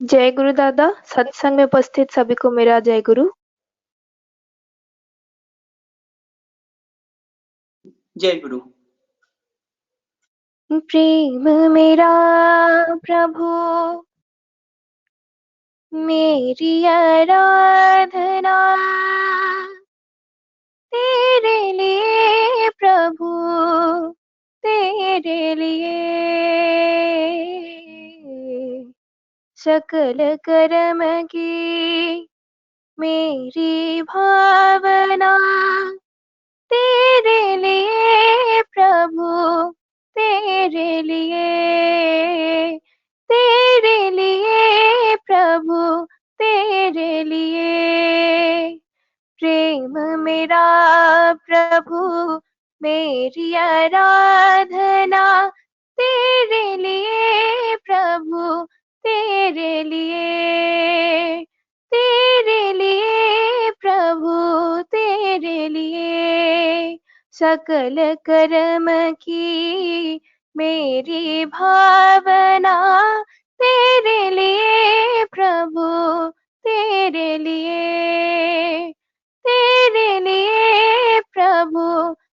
जय गुरु दादा। सत्संग में उपस्थित सभी को मेरा जय गुरु। जय गुरु। प्रेम मेरा प्रभु मेरी आराधना तेरे लिए प्रभु तेरे लिए सकल कर्म की मेरी भावना तेरे लिए प्रभु तेरे लिए प्रभु तेरे लिए प्रेम मेरा प्रभु मेरी आराधना तेरे लिए प्रभु तेरे लिए प्रभु तेरे लिए सकल कर्म की मेरी भावना तेरे लिए प्रभु तेरे लिए प्रभु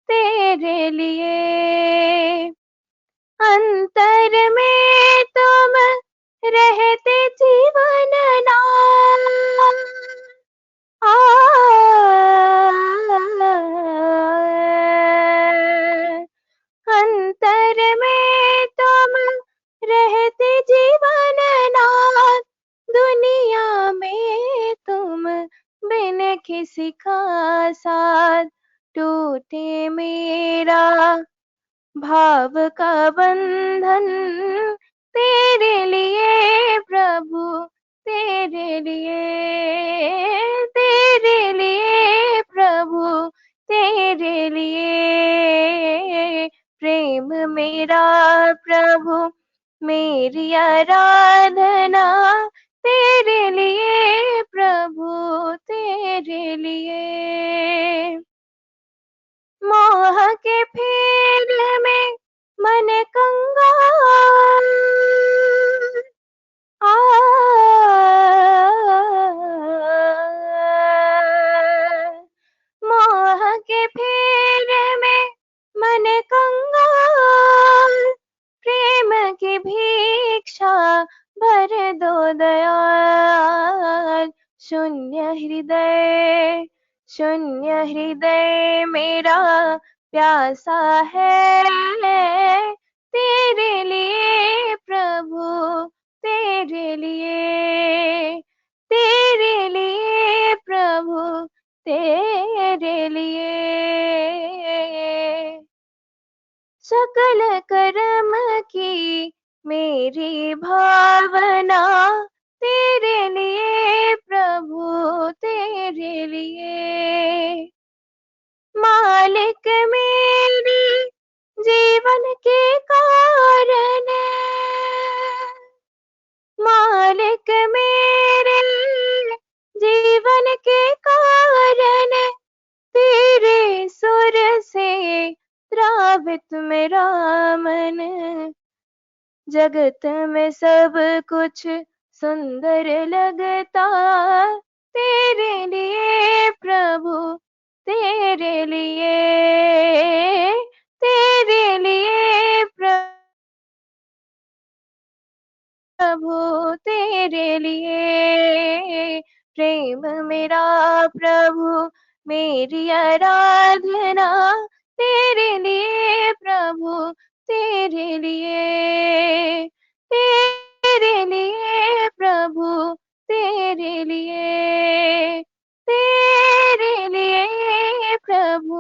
तेरे लिए अंतर में तुम रहते जीवन नाम अंतर में तुम रहते जीवन नाथ दुनिया में तुम बिन किसी का साथ टूटे मेरा भाव का बंधन तेरे लिए प्रभु तेरे लिए प्रभु तेरे लिए प्रेम मेरा प्रभु मेरी आराधना तेरे लिए प्रभु तेरे लिए मोह के फेर में मन कंगाल मोह के फेर में मन कंगाल प्रेम की भिक्षा भर दो दयाल शून्य हृदय मेरा प्यासा है तेरे लिए प्रभु तेरे लिए प्रभु तेरे लिए सकल कर्म की मेरी भावना तेरे लिए प्रभु तेरे लिए मालिक मेरे जीवन के कारण मालिक मेरे जीवन के कारण तेरे सुर से द्रावित मेरा मन जगत में सब कुछ सुंदर लगता तेरे लिए प्रभु तेरे लिए प्रभु तेरे लिए प्रेम मेरा प्रभु मेरी आराधना तेरे लिए प्रभु तेरे लिए प्रभु तेरे लिए प्रभु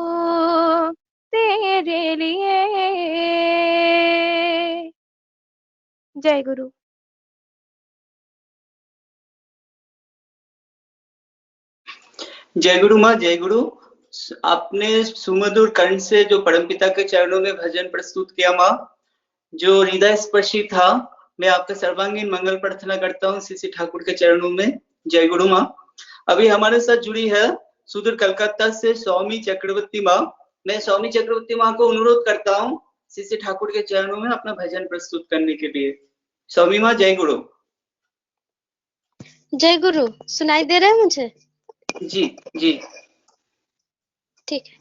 तेरे लिए। जय गुरु। जय गुरु माँ, जय गुरु। आपने सुमधुर कंठ से जो परमपिता के चरणों में भजन प्रस्तुत किया माँ, जो हृदय स्पर्शी था, मैं आपका सर्वांगीण मंगल प्रार्थना करता हूँ श्री ठाकुर के चरणों में। जय गुरु माँ। अभी हमारे साथ जुड़ी है सुदूर कलकत्ता से स्वामी चक्रवर्ती माँ। मैं स्वामी चक्रवर्ती माँ को अनुरोध करता हूँ श्री ठाकुर के चरणों में अपना भजन प्रस्तुत करने के लिए। स्वामी माँ, जय गुरु। जय गुरु, सुनाई दे रहा है मुझे? जी जी। ठीक है।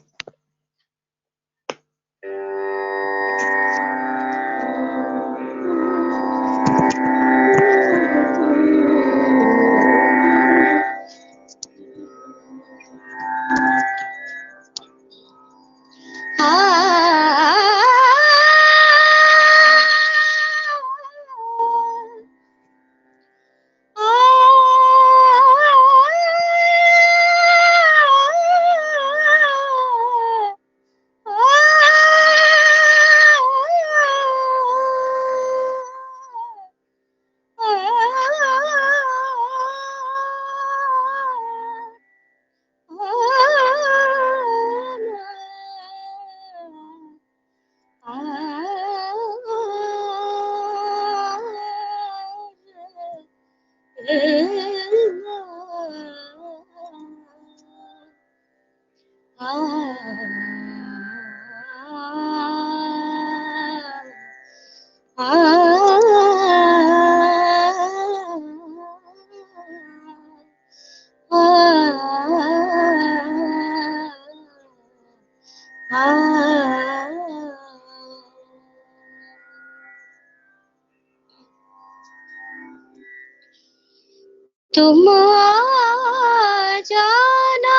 तुम आ जाना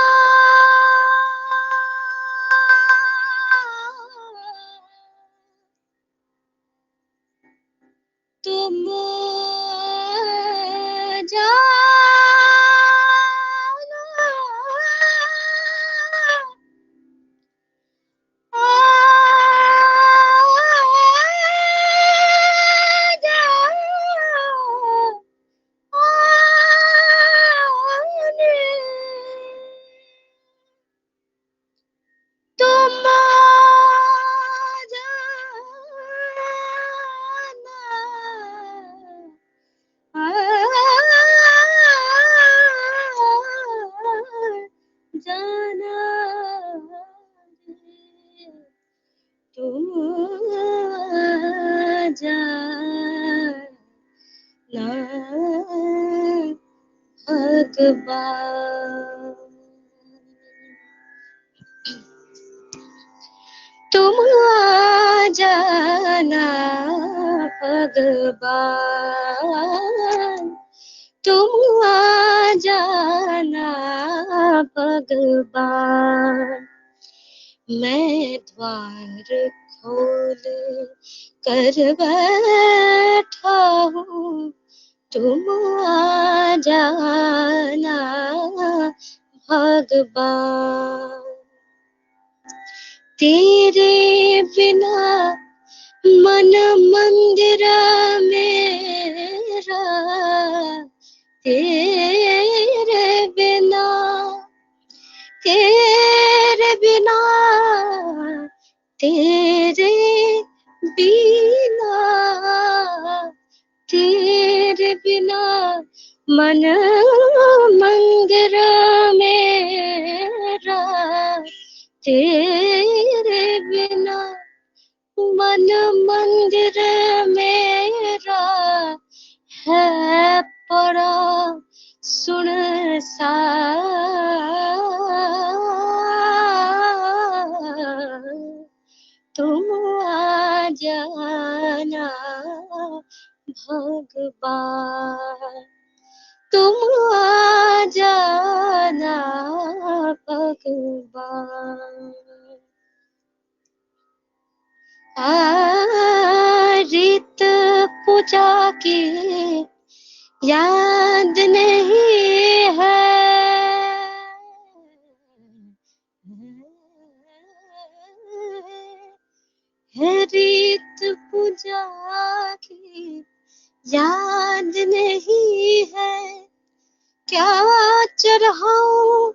तुम आ जाना तुम जाना तुम जाना भगवान तुम आ जाना भगवान तुम आ जाना भगवान मैं द्वार खोल कर बैठा हूँ तुम आ जाना भगवान तेरे बिना मन मंदिर मेरा तेरे बिना तेरे बिना तेरे बिना तेरे बिना मन मंदिर मेरा तेरे बिना मन मंदिर मेरा है पड़ा सुनसान तुम आ जाना भगवान तुम आ जाना भगवान रीत पूजा की याद नहीं है रीत पूजा की याद नहीं है क्या चढ़ाऊं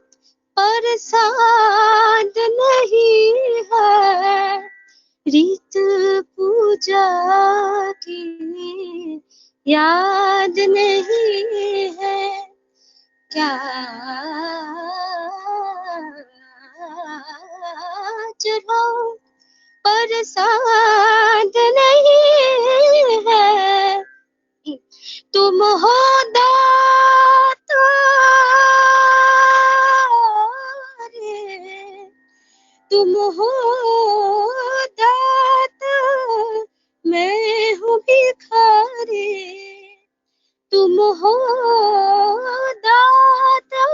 प्रसाद नहीं है रीत पूजा की याद नहीं है क्या चढ़ाऊं प्रसाद नहीं है तुम हो दाता रे, तुम हो दाता, मैं हूँ भिखारी। तुम हो दाता,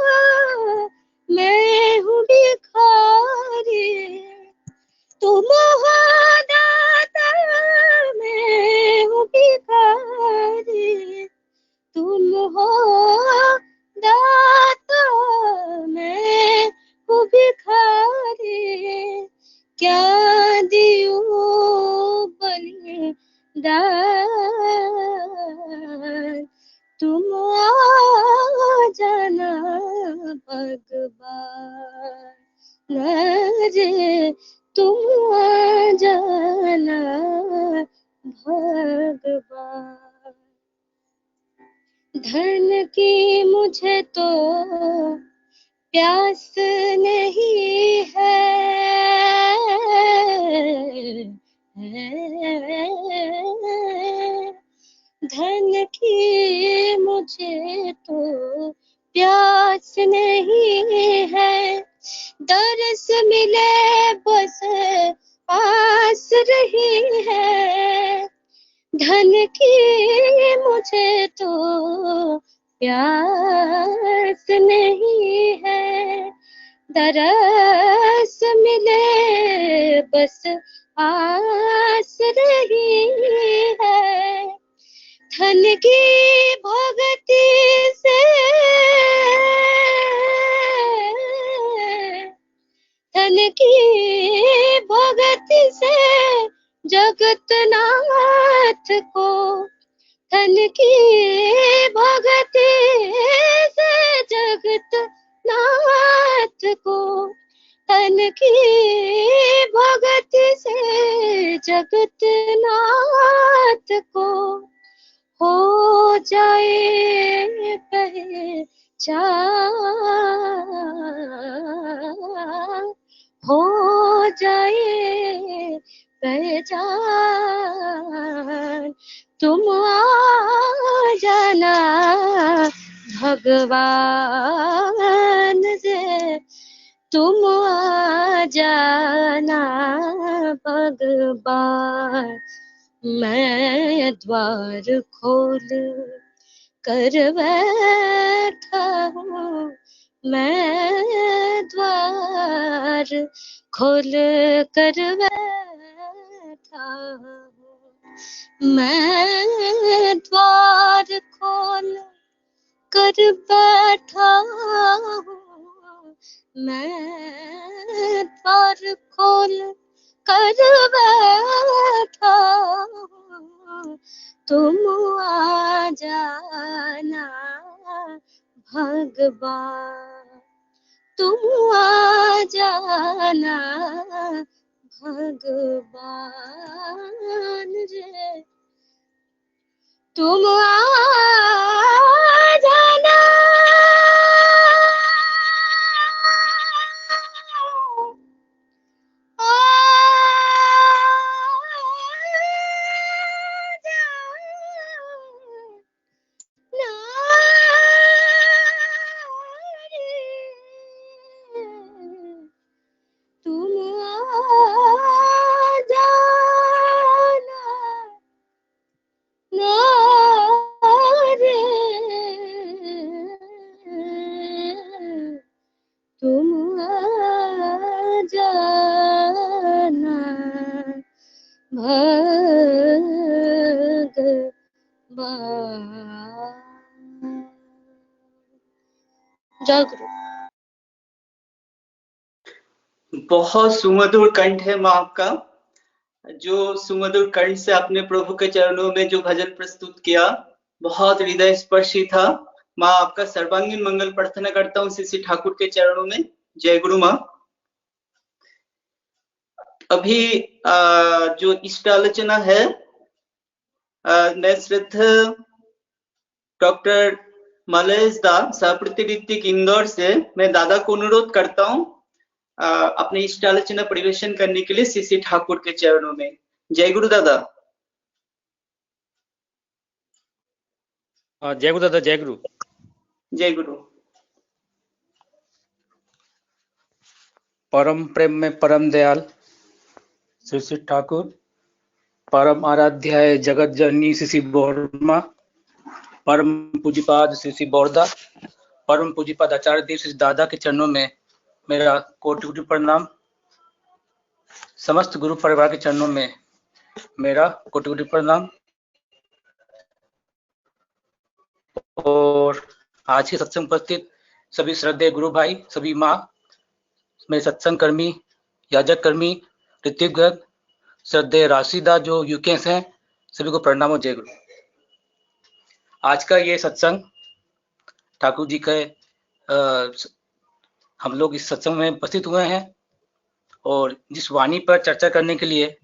मैं हूँ भिखारी। तुम हो दाता, मैं हूँ भिखारी। तुम हो दाता, मैं हूँ भिखारी। क्या दियो बलिदान, तुम आ जाना भगवान रे, तुम आ जाना भगवान। धन की मुझे तो प्यास नहीं है, धन की मुझे तो प्यास नहीं है। दरस मिले बस आस रही है। धन की मुझे तो प्यास नहीं है। दरस मिले बस आस रही है। धन की भक्ति से, धन की भक्ति से जगतनाथ को, धन की भक्ति से जगतनाथ को, धन की भक्ति से जगतनाथ को हो जाए पहचान, हो जाए पहचान। तुम आ जाना भगवान रे, तुम आ जाना भगवान। मैं द्वार खोल कर बैठा हूँ, मैं द्वार खोल कर बैठा हूँ। मैं द्वार खोल कर बैठा हूँ, मैं द्वार खोल कर बैठा हूँ। तुम आ जाना भगवान, तुम आ जाना भगवान रे, तुम आ जाना तुम आ जाना भगवान। जय गुरु। बहुत सुमधुर कंठ है माँ आपका। जो सुमधुर कंठ से आपने प्रभु के चरणों में जो भजन प्रस्तुत किया, बहुत हृदय स्पर्शी था। माँ आपका सर्वांगीण मंगल प्रार्थना करता हूँ श्री ठाकुर के चरणों में। जय गुरु माँ। अभी जो इष्ट आलोचना है, मैं श्रद्धा डॉक्टर मलेश दा सहप्रतिनिधिक इंदौर से मैं दादा को अनुरोध करता हूँ अपने इष्ट आलोचना परिवेशन करने के लिए श्री ठाकुर के चरणों में। जय गुरु दादा। जय गुरु दादा, जय गुरु। जय गुरु। परम प्रेम में परम दयाल श्री श्री ठाकुर, परम आराध्याय जगत जननी श्री बोरमा, परम पूज्यपाद श्री बोरदा, परम पूज्यपाद आचार्य देव श्री दादा के चरणों में मेरा कोटि कोटि प्रणाम। समस्त गुरु परिवार के चरणों में मेरा कोटि कोटि प्रणाम। और आज के सत्संग उपस्थित सभी श्रद्धेय गुरु भाई, सभी माँ, मेरे सत्संग कर्मी, याजक कर्मी, ऋतिकगण, श्रद्धेय राशिदा जो यूके से हैं, सभी को प्रणाम और जय गुरु। आज का ये सत्संग ठाकुर जी के हम लोग इस सत्संग में उपस्थित हुए हैं और जिस वाणी पर चर्चा करने के लिए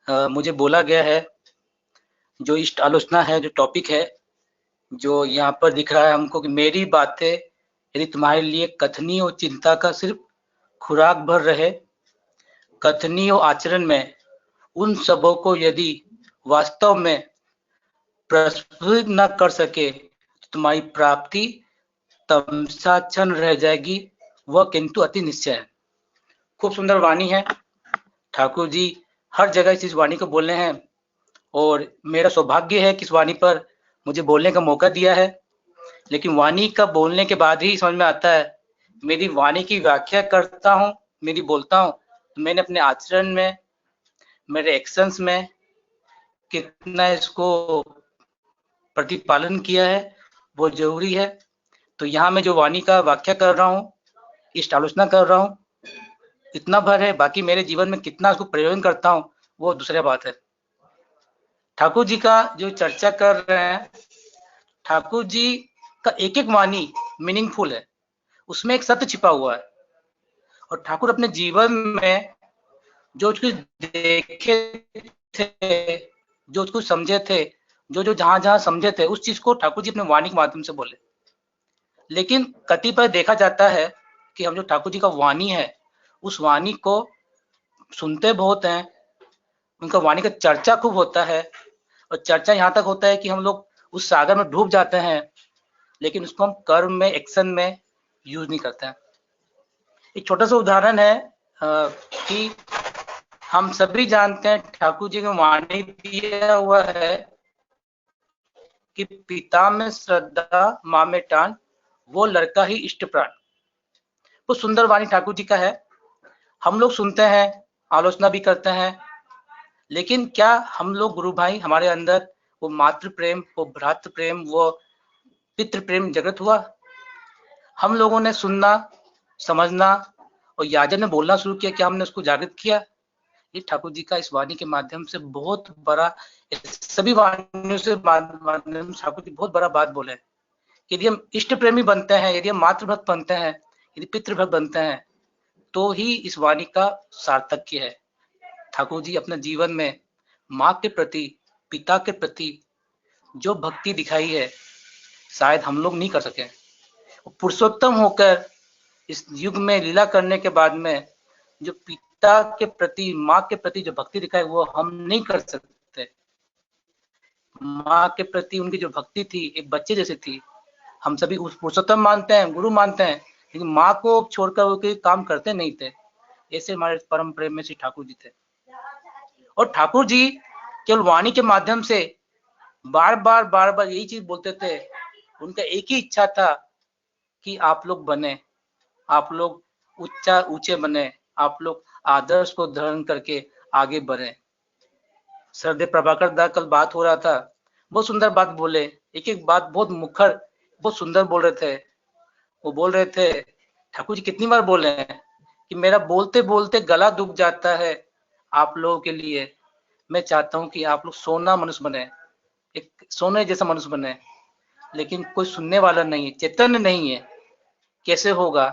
मुझे बोला गया है, जो इष्ट आलोचना है, जो टॉपिक है, जो यहाँ पर दिख रहा है हमको कि मेरी बातें यदि तुम्हारे लिए कथनी और चिंता का सिर्फ खुराक भर रहे, कथनी और आचरण में उन सबों को यदि वास्तव में प्रस्फुटित न कर सके तो तुम्हारी प्राप्ति तमसाच्छन्न रह जाएगी, वह किंतु अति निश्चय है। खूब सुंदर वाणी है। ठाकुर जी हर जगह इस वाणी को बोले हैं और मेरा सौभाग्य है कि इस वाणी पर मुझे बोलने का मौका दिया है। लेकिन वाणी का बोलने के बाद ही समझ में आता है, मेरी वाणी की व्याख्या करता हूँ, मेरी बोलता हूँ, तो मैंने अपने आचरण में, मेरे एक्शंस में कितना इसको प्रतिपालन किया है, वो जरूरी है। तो यहाँ मैं जो वाणी का व्याख्या कर रहा हूँ, इष्ट आलोचना कर रहा हूँ, इतना भर है। बाकी मेरे जीवन में कितना उसको प्रयोजन करता हूँ वो दूसरी बात है। ठाकुर जी का जो चर्चा कर रहे हैं, ठाकुर जी का एक एक वाणी मीनिंगफुल है, उसमें एक सत्य छिपा हुआ है। और ठाकुर अपने जीवन में जो कुछ देखे थे, जो कुछ समझे थे, जो जहां जहां समझे थे, उस चीज को ठाकुर जी अपने वाणी के माध्यम से बोले। लेकिन कतिपय देखा जाता है कि हम जो ठाकुर जी का वाणी है, उस वाणी को सुनते बहुत हैं, उनका वाणी का चर्चा खूब होता है और चर्चा यहाँ तक होता है कि हम लोग उस सागर में डूब जाते हैं, लेकिन उसको हम कर्म में, एक्शन में यूज नहीं करते हैं। एक छोटा सा उदाहरण है कि हम सभी जानते हैं, ठाकुर जी का वाणी दिया हुआ है कि पिता में श्रद्धा, माँ में टान, वो लड़का ही इष्ट प्राण। वो सुंदर वाणी ठाकुर जी का है। हम लोग सुनते हैं, आलोचना भी करते हैं, लेकिन क्या हम लोग गुरु भाई, हमारे अंदर वो मातृ प्रेम, वो भ्रातृ प्रेम, वो पितृ प्रेम जागृत हुआ? हम लोगों ने सुनना, समझना और याजन में बोलना शुरू किया, क्या हमने उसको जागृत किया? ये ठाकुर जी का इस वाणी के माध्यम से बहुत बड़ा, सभी वाणियों से ठाकुर जी बहुत बड़ा बात बोले। यदि हम इष्ट प्रेमी बनते हैं, यदि हम मातृभक्त बनते हैं, यदि पितृभक्त बनते हैं, तो ही इस वाणी का सार्थक्य है। ठाकुर जी अपने जीवन में माँ के प्रति, पिता के प्रति जो भक्ति दिखाई है, शायद हम लोग नहीं कर सके। पुरुषोत्तम होकर इस युग में लीला करने के बाद में जो पिता के प्रति, माँ के प्रति जो भक्ति दिखाई, वो हम नहीं कर सकते। माँ के प्रति उनकी जो भक्ति थी, एक बच्चे जैसे थी। हम सभी उस पुरुषोत्तम मानते हैं, गुरु मानते हैं, लेकिन माँ को छोड़कर वो कोई काम करते नहीं थे। ऐसे हमारे परम प्रेम में श्री ठाकुर जी थे। और ठाकुर जी केवल वाणी के माध्यम से बार बार यही चीज बोलते थे। उनका एक ही इच्छा था कि आप लोग बने, आप लोग ऊंचे बने, आप लोग आदर्श को धारण करके आगे बढ़े। श्रद्धेय प्रभाकर दा कल बात हो रहा था, बहुत सुंदर बात बोले, एक एक बात बहुत मुखर, बहुत सुंदर बोल रहे थे। वो बोल रहे थे, ठाकुर जी कितनी बार बोले हैं कि मेरा बोलते बोलते गला दुख जाता है आप लोगों के लिए। मैं चाहता हूं कि आप लोग सोना मनुष्य बने, एक सोने जैसा मनुष्य बने, लेकिन कोई सुनने वाला नहीं है, चैतन्य नहीं है, कैसे होगा?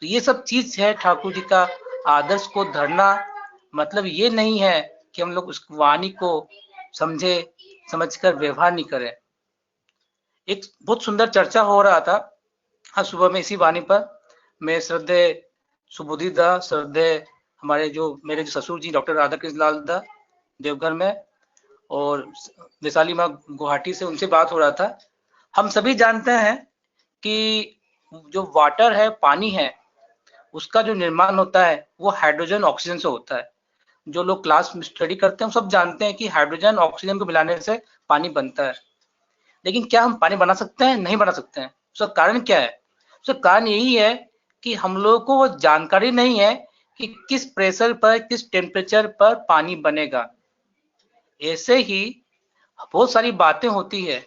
तो ये सब चीज है ठाकुर जी का आदर्श को धरना। मतलब ये नहीं है कि हम लोग उस वाणी को समझे, समझकर व्यवहार नहीं करें। एक बहुत सुंदर चर्चा हो रहा था हाँ सुबह में इसी वाणी पर। मैं श्रद्धेय सुबोधी दा, श्रद्धेय हमारे जो मेरे जो ससुर जी डॉक्टर राधा कृष्ण लाल दा देवघर में, और वैशाली माँ गुवाहाटी से, उनसे बात हो रहा था। हम सभी जानते हैं कि जो वाटर है, पानी है, उसका जो निर्माण होता है वो हाइड्रोजन ऑक्सीजन से होता है। जो लोग क्लास में स्टडी करते हैं सब जानते हैं कि हाइड्रोजन ऑक्सीजन को मिलाने से पानी बनता है। लेकिन क्या हम पानी बना सकते हैं? नहीं बना सकते हैं। उसका कारण क्या है? उसका कारण यही है कि हम लोगों को वो जानकारी नहीं है कि किस प्रेशर पर, किस टेम्परेचर पर पानी बनेगा। ऐसे ही बहुत सारी बातें होती है,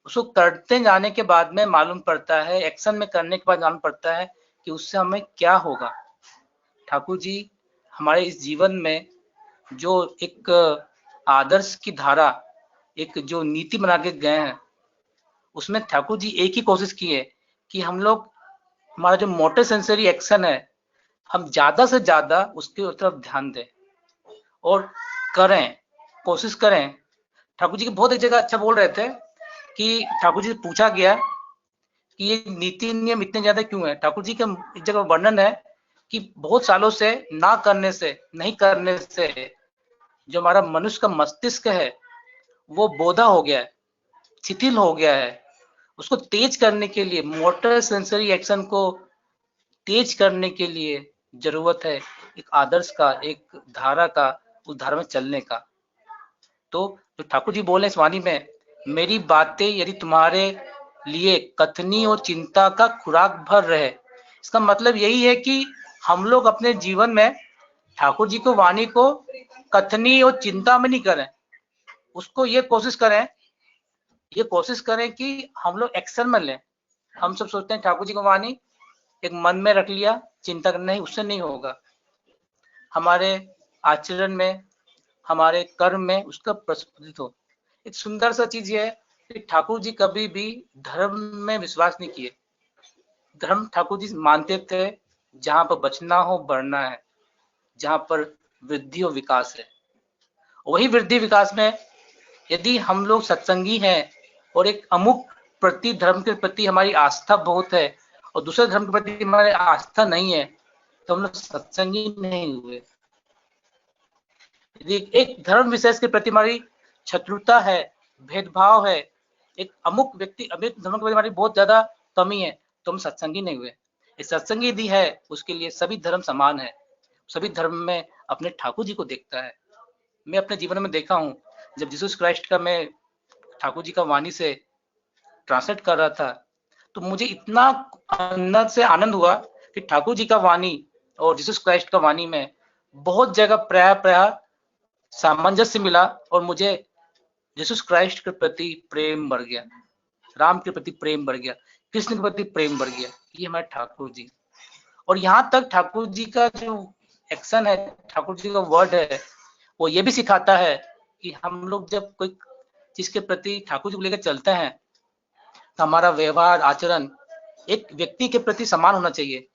उसको करते जाने के बाद में मालूम पड़ता है, एक्शन में करने के बाद मालूम पड़ता है कि उससे हमें क्या होगा। ठाकुर जी हमारे इस जीवन में जो एक आदर्श की धारा, एक जो नीति बना के गए हैं, उसमें ठाकुर जी एक ही कोशिश की है कि हम लोग, हमारा जो मोटर सेंसरी एक्शन है, हम ज्यादा से ज्यादा उसके तरफ ध्यान दें और करें, कोशिश करें। ठाकुर जी की बहुत एक जगह अच्छा बोल रहे थे कि ठाकुर जी से पूछा गया कि ये नीति नियम इतने ज्यादा क्यों है। ठाकुर जी का एक जगह वर्णन है कि बहुत सालों से ना करने से, नहीं करने से जो हमारा मनुष्य का मस्तिष्क है वो बोधा हो गया है, शिथिल हो गया है। उसको तेज करने के लिए, मोटर सेंसरी एक्शन को तेज करने के लिए जरूरत है एक आदर्श का, एक धारा का, उस धारा में चलने का। तो जो ठाकुर जी बोले इस वाणी में, मेरी बातें यदि तुम्हारे लिए कथनी और चिंता का खुराक भर रहे, इसका मतलब यही है कि हम लोग अपने जीवन में ठाकुर जी को वाणी को कथनी और चिंता में नहीं करें, उसको ये कोशिश करें कि हम लोग एक्शन में लें। हम सब सोचते हैं ठाकुर जी को वाणी एक मन में रख लिया, चिंता करना नहीं, उससे नहीं होगा। हमारे आचरण में, हमारे कर्म में उसका प्रतिफलित हो। एक सुंदर सा चीज ये है कि ठाकुर जी कभी भी धर्म में विश्वास नहीं किए। धर्म ठाकुर जी मानते थे जहां पर बचना हो, बढ़ना है, जहां पर वृद्धि और विकास है। वही वृद्धि विकास में यदि हम लोग सत्संगी हैं और एक अमुक प्रति धर्म के प्रति हमारी आस्था बहुत है और दूसरे धर्म के प्रति हमारी आस्था नहीं है, तो हम लोग सत्संगी नहीं हुए। यदि एक धर्म विशेष के प्रति हमारी शत्रुता है, भेदभाव है, एक अमुक व्यक्ति, अमुक धर्म के प्रति हमारी बहुत ज्यादा कमी है, तो हम सत्संगी नहीं हुए। इस सत्संगी यदि है, उसके लिए सभी धर्म समान है, सभी धर्म में अपने ठाकुर जी को देखता है। मैं अपने जीवन में देखा हूँ, जब जीसस क्राइस्ट का मैं ठाकुर जी का वाणी से ट्रांसलेट कर रहा था, तो मुझे इतना अंदर से आनंद हुआ कि ठाकुर जी का वाणी और जीसस क्राइस्ट का वाणी में बहुत जगह प्राय सामंजस्य मिला और मुझे जीसस क्राइस्ट के प्रति प्रेम बढ़ गया, राम के प्रति प्रेम बढ़ गया, कृष्ण के प्रति प्रेम बढ़ गया। ये हमारे ठाकुर जी। और यहाँ तक ठाकुर जी का जो एक्शन है, ठाकुर जी का वर्ड है, वो ये भी सिखाता है कि हम लोग जब कोई चीज के प्रति ठाकुर जी को लेकर चलते हैं, तो हमारा व्यवहार, आचरण एक व्यक्ति के प्रति समान होना चाहिए।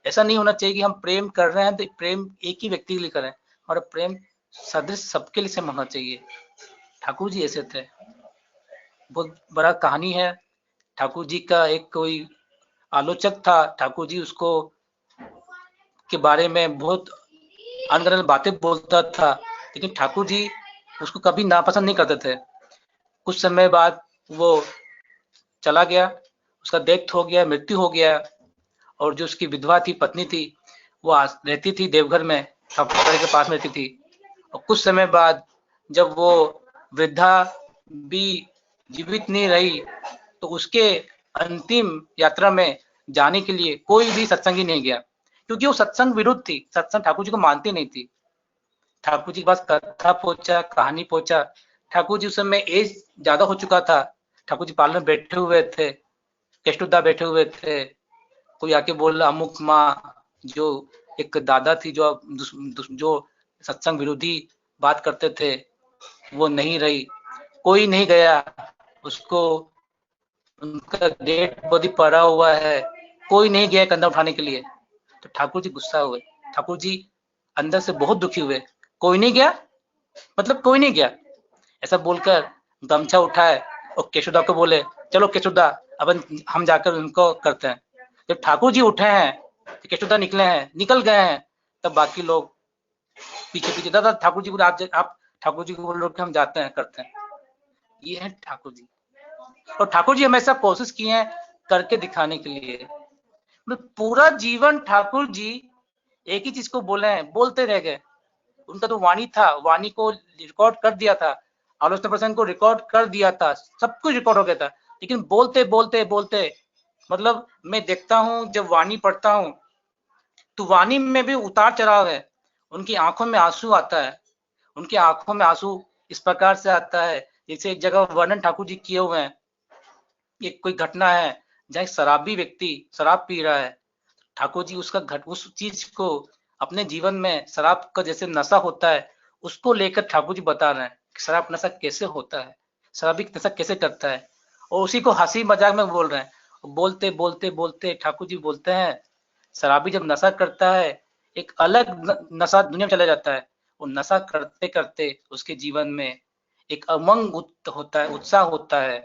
ऐसा नहीं होना चाहिए कि हम प्रेम कर रहे हैं तो प्रेम एक ही व्यक्ति के लिए करें, हमारा प्रेम सदृश सबके लिए समान होना चाहिए। ठाकुर जी ऐसे थे। बहुत बड़ा कहानी है। ठाकुर जी का एक कोई आलोचक था, ठाकुर जी उसको के बारे में बहुत अनगढ़ बातें बोलता था, लेकिन ठाकुर जी उसको कभी नापसंद नहीं करते थे। कुछ समय बाद वो चला गया, उसका डेथ हो गया, मृत्यु हो गया, और जो उसकी विधवा थी, पत्नी थी, वो रहती थी देवघर में, ठाकुर के पास में रहती थी। और कुछ समय बाद जब वो वृद्धा भी जीवित नहीं रही, तो उसके अंतिम यात्रा में जाने के लिए कोई भी सत्संगी नहीं गया, क्योंकि वो सत्संग विरुद्ध थी, सत्संग ठाकुर जी को मानती नहीं थी। ठाकुर जी के पास कथा पहुंचा, कहानी पहुंचा। ठाकुर जी उस समय एज ज्यादा हो चुका था, ठाकुर जी पार्लर में बैठे हुए थे, केष्टुदा बैठे हुए थे। कोई आके बोला अमुक माँ, जो एक दादा थी जो सत्संग विरोधी बात करते थे, वो नहीं रही। कोई नहीं गया, उसको उनका डेट बॉडी पड़ा हुआ है, कोई नहीं गया कंधा उठाने के लिए। तो ठाकुर जी गुस्सा हुए, ठाकुर जी अंदर से बहुत दुखी हुए। कोई नहीं गया मतलब कोई नहीं गया, ऐसा बोलकर गमछा उठाए और केशुदा को बोले, चलो केशुदा अब हम जाकर उनको करते हैं। जब ठाकुर जी उठे हैं, तो केशुदा निकल गए हैं, तब बाकी लोग पीछे पीछे, दादा ठाकुर जी बोले आप ठाकुर जी को बोल रहे हो कि हम जाते हैं, करते हैं। ये है ठाकुर जी। और ठाकुर जी हमेशा कोशिश किए हैं करके दिखाने के लिए। पूरा जीवन ठाकुर जी एक ही चीज को बोले हैं, बोलते रह गए। उनका तो वाणी था, वाणी को रिकॉर्ड कर दिया था, आलोचना प्रसंग को रिकॉर्ड कर दिया था, सब कुछ रिकॉर्ड हो गया था, लेकिन बोलते बोलते बोलते, मतलब मैं देखता हूँ जब वाणी पढ़ता हूँ तो वाणी में भी उतार चढ़ाव है। उनकी आंखों में आंसू आता है, उनकी आंखों में आंसू इस प्रकार से आता है जैसे एक जगह वर्णन ठाकुर जी किए हुए हैं। एक कोई घटना है जहाँ एक शराबी व्यक्ति शराब पी रहा है, ठाकुर जी उस चीज को अपने जीवन में शराब का जैसे नशा होता है उसको लेकर ठाकुर जी बता रहे हैं कि शराब नशा कैसे होता है, शराबी नशा कैसे करता है, और उसी को हंसी मजाक में बोल रहे हैं। बोलते बोलते बोलते ठाकुर जी बोलते हैं शराबी जब नशा करता है एक अलग नशा दुनिया में चला जाता है। वो नशा करते करते उसके जीवन में एक उमंग होता है, उत्साह होता है,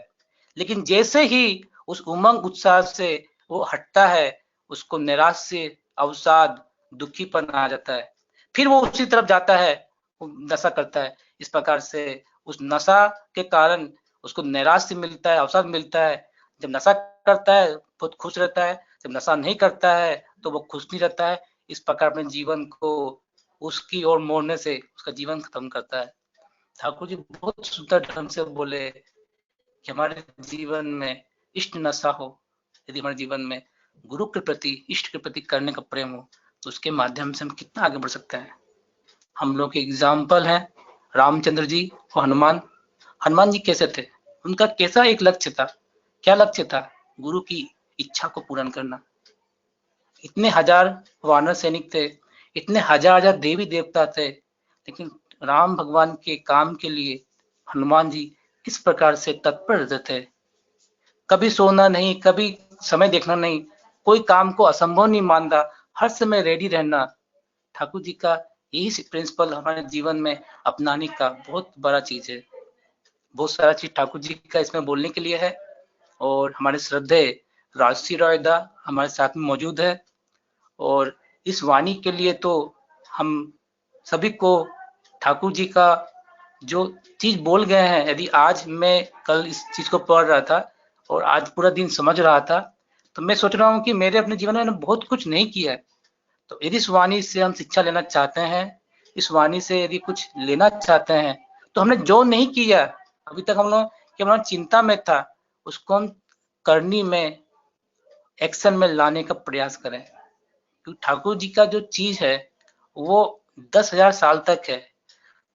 लेकिन जैसे ही उस उमंग उत्साह से वो हटता है उसको निराशा, अवसाद, दुखीपन आ जाता है, फिर वो उसी तरफ जाता है, वो नशा करता है। इस प्रकार से उस नशा के कारण उसको निराशा मिलता है, अवसाद मिलता है। जब नशा करता है बहुत खुश रहता है, जब नशा नहीं करता है तो वो खुश नहीं रहता है। इस प्रकार अपने जीवन को उसकी ओर मोड़ने से उसका जीवन खत्म करता है। ठाकुर जी बहुत सुंदर ढंग से बोले कि हमारे जीवन में इष्ट नशा हो, यदि हमारे जीवन में गुरु के प्रति, इष्ट के प्रति करने का प्रेम हो तो उसके माध्यम से हम कितना आगे बढ़ सकते हैं। हम लोग के एग्जाम्पल हैं रामचंद्र जी और हनुमान। हनुमान जी कैसे थे, उनका कैसा एक लक्ष्य था, क्या लक्ष्य था, गुरु की इच्छा को पूर्ण करना। इतने हजार वानर सैनिक थे, इतने हजार हजार देवी देवता थे, लेकिन राम भगवान के काम के लिए हनुमान जी किस प्रकार से तत्पर रहते थे। कभी सोना नहीं, कभी समय देखना नहीं, कोई काम को असंभव नहीं मानता, हर समय रेडी रहना। ठाकुर जी का यही प्रिंसिपल हमारे जीवन में अपनाने का बहुत बड़ा चीज है। बहुत सारा चीज ठाकुर जी का इसमें बोलने के लिए है। और हमारे श्रद्धेय राजश्री रॉयदा हमारे साथ में मौजूद है, और इस वाणी के लिए तो हम सभी को ठाकुर जी का जो चीज बोल गए हैं, यदि आज मैं कल इस चीज को पढ़ रहा था और आज पूरा दिन समझ रहा था तो मैं सोच रहा हूँ कि मेरे अपने जीवन में बहुत कुछ नहीं किया है। तो यदि इस वाणी से हम शिक्षा लेना चाहते हैं, इस वाणी से यदि कुछ लेना चाहते हैं, तो हमने जो नहीं किया अभी तक, हम लोग केवल चिंता में था, उसको हम करनी में, एक्शन में लाने का प्रयास करें। क्योंकि ठाकुर जी का जो चीज है वो 10,000 साल तक है,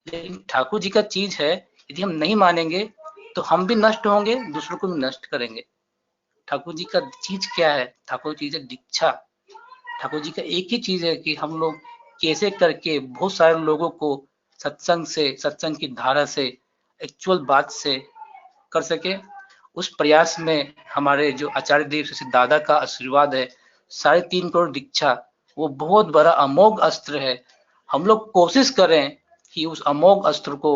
लेकिन ठाकुर जी का चीज है यदि हम नहीं मानेंगे तो हम भी नष्ट होंगे, दूसरों को भी नष्ट करेंगे। ठाकुर जी का चीज क्या है, ठाकुर जी है दीक्षा। ठाकुर जी का एक ही चीज है कि हम लोग कैसे करके बहुत सारे लोगों को सत्संग से, सत्संग की धारा से, एक्चुअल बात से कर सके। उस प्रयास में हमारे जो आचार्य देव से दादा का आशीर्वाद है, 3.5 करोड़ दीक्षा, वो बहुत बड़ा अमोघ अस्त्र है। हम लोग कोशिश करें कि उस अमोघ अस्त्र को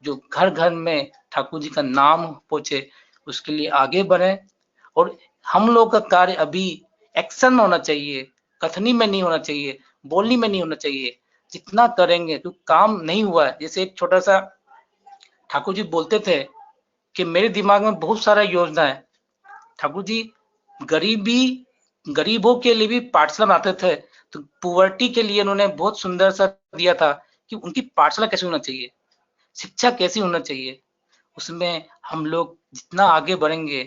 जो घर घर में ठाकुर जी का नाम पहुंचे उसके लिए आगे बढ़े। और हम लोग का कार्य अभी एक्शन में होना चाहिए, कथनी में नहीं होना चाहिए, बोलनी में नहीं होना चाहिए। जितना करेंगे तो काम नहीं हुआ है। जैसे एक छोटा सा ठाकुर जी बोलते थे कि मेरे दिमाग में बहुत सारा योजना है। ठाकुर जी गरीबों के लिए भी पाठशाला बनाते थे, तो पुवर्टी के लिए उन्होंने बहुत सुंदर सा दिया था कि उनकी पाठशाला कैसे होना चाहिए, शिक्षा कैसी होना चाहिए। उसमें हम लोग जितना आगे बढ़ेंगे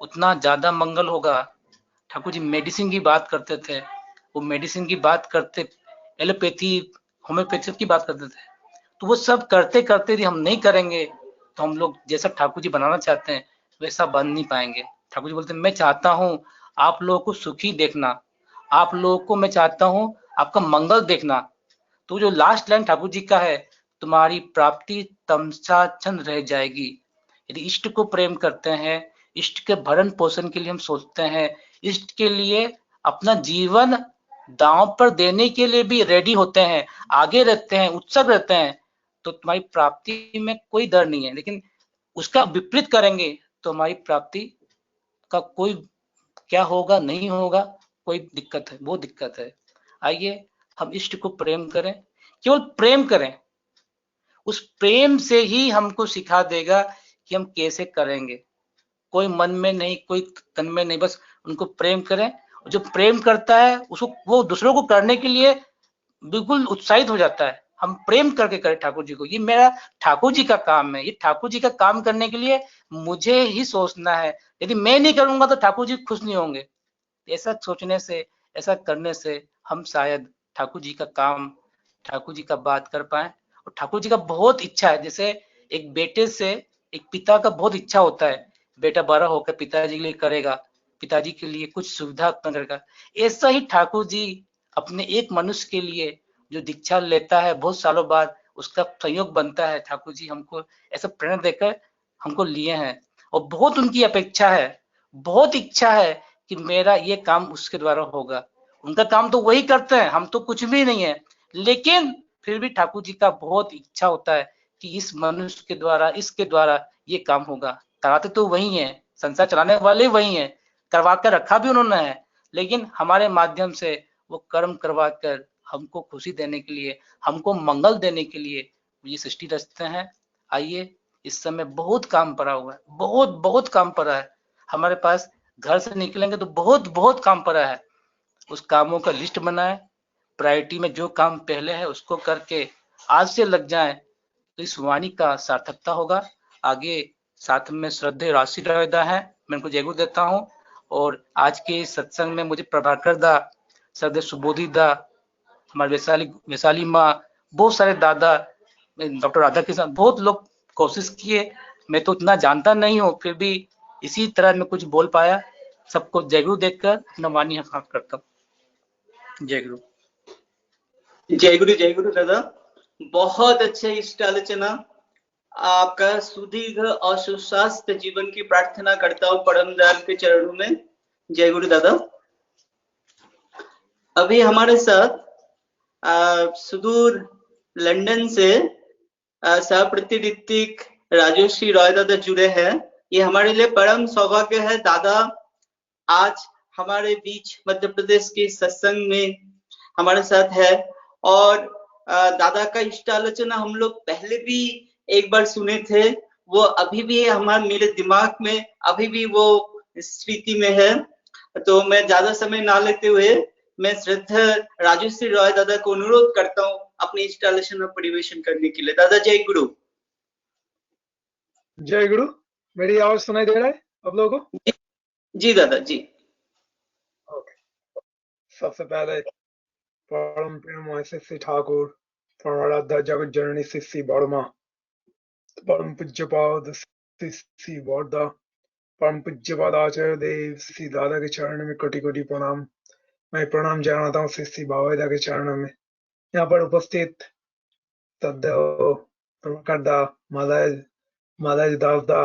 उतना ज्यादा मंगल होगा। ठाकुर जी मेडिसिन की बात करते थे, वो मेडिसिन की बात करते, एलोपैथी, होम्योपैथी की बात करते थे। तो वो सब करते करते यदि हम नहीं करेंगे तो हम लोग जैसा ठाकुर जी बनाना चाहते हैं वैसा बन नहीं पाएंगे। ठाकुर जी बोलते हैं मैं चाहता हूँ आप लोगों को सुखी देखना, आप लोगों को मैं चाहता हूँ आपका मंगल देखना। तो जो लास्ट लाइन ठाकुर जी का है, तुम्हारी प्राप्ति तमसाच्छन रह जाएगी। यदि इष्ट को प्रेम करते हैं, इष्ट के भरण पोषण के लिए हम सोचते हैं, इष्ट के लिए अपना जीवन दांव पर देने के लिए भी रेडी होते हैं, आगे रहते हैं, उत्सुक रहते हैं, तो तुम्हारी प्राप्ति में कोई डर नहीं है। लेकिन उसका विपरीत करेंगे तो हमारी प्राप्ति का कोई क्या होगा, नहीं होगा, कोई दिक्कत है, वो दिक्कत है। आइए हम इष्ट को प्रेम करें, केवल प्रेम करें। उस प्रेम से ही हमको सिखा देगा कि हम कैसे करेंगे। कोई मन में नहीं, कोई तन में नहीं, बस उनको प्रेम करें। जो प्रेम करता है उसको वो दूसरों को करने के लिए बिल्कुल उत्साहित हो जाता है। हम प्रेम करके करें ठाकुर जी को, ये मेरा ठाकुर जी का काम है। ये ठाकुर जी का काम करने के लिए मुझे ही सोचना है। यदि मैं नहीं करूंगा तो ठाकुर जी खुश नहीं होंगे। ऐसा सोचने से, ऐसा करने से हम शायद ठाकुर जी का काम, ठाकुर जी का बात कर पाए। और ठाकुर जी का बहुत इच्छा है, जैसे एक बेटे से एक पिता का बहुत इच्छा होता है, बेटा बड़ा होकर पिताजी के लिए करेगा, पिताजी के लिए कुछ सुविधा करेगा। ऐसा ही ठाकुर जी अपने एक मनुष्य के लिए जो दीक्षा लेता है, बहुत सालों बाद उसका संयोग बनता है। ठाकुर जी हमको ऐसा प्रेरणा देकर हमको लिए हैं और बहुत उनकी अपेक्षा है, बहुत इच्छा है कि मेरा ये काम उसके द्वारा होगा। उनका काम तो वही करते हैं, हम तो कुछ भी नहीं है, लेकिन फिर भी ठाकुर जी का बहुत इच्छा होता है कि इस मनुष्य के द्वारा, इसके द्वारा ये काम होगा। कराते तो वही है, संसार चलाने वाले वही है, करवा कर रखा भी उन्होंने है, लेकिन हमारे माध्यम से वो कर्म करवा कर हमको खुशी देने के लिए, हमको मंगल देने के लिए ये सृष्टि रचते हैं। आइए, इस समय बहुत काम पड़ा हुआ है, बहुत बहुत काम पड़ा है हमारे पास। घर से निकलेंगे तो बहुत बहुत काम पड़ा है। उस कामों का लिस्ट बनाए, प्रायोरिटी में जो काम पहले है उसको करके आज से लग जाए तो इस वाणी का सार्थकता होगा। आगे साथ में श्रद्धेय राशि रायदा है, मैं उनको जय गुरु देता हूँ। और आज के सत्संग में मुझे प्रभाकर दा, श्रद्धेय सुबोधि दा, हमारे वैशाली माँ, बहुत सारे दादा, डॉक्टर राधा कृष्ण, बहुत लोग कोशिश किए। मैं तो उतना जानता नहीं हूँ, फिर भी इसी तरह मैं कुछ बोल पाया। सबको जय गुरु देकर अपना वाणी हक करता हूँ। जय गुरु। जय गुरु दादा, बहुत अच्छे इष्ट आलोचना। आपका सुदीर्घ और सुस्वास्थ्य जीवन की प्रार्थना करता हूँ परम दयाल के चरणों में। जय गुरु दादा। अभी हमारे साथ सुदूर लंदन से सह प्रतिनिधिक राजश्री रॉय दादा जुड़े हैं। ये हमारे लिए परम सौभाग्य है। दादा आज हमारे बीच मध्य प्रदेश के सत्संग में हमारे साथ है और दादा का इष्ट आलोचना हम लोग पहले भी एक बार सुने थे, वो अभी भी हमारे मेरे दिमाग में अभी भी वो स्मृति में है। तो मैं ज्यादा समय ना लेते हुए मैं श्रद्धा राजश्री रॉय दादा को अनुरोध करता हूँ अपने इष्ट आलोचना परिवेशन करने के लिए। दादा जय गुरु। जय गुरु। मेरी आवाज सुनाई दे रहा है आप लोगों को? जी दादा जी। ओके। सबसे पहले परम प्रेम श्री ठाकुर, परमाराध्या जगत जननी श्री बड़मा, परम पूज्यपाद श्री बौद्धा, परम पूज्यपाद आचार्य देव श्री दादा के चरण में कोटि कोटि प्रणाम। मैं प्रणाम जनाता हूँ श्री बाबा के चरणों में। यहाँ पर उपस्थित प्रभाकर दा, मालाज दास दा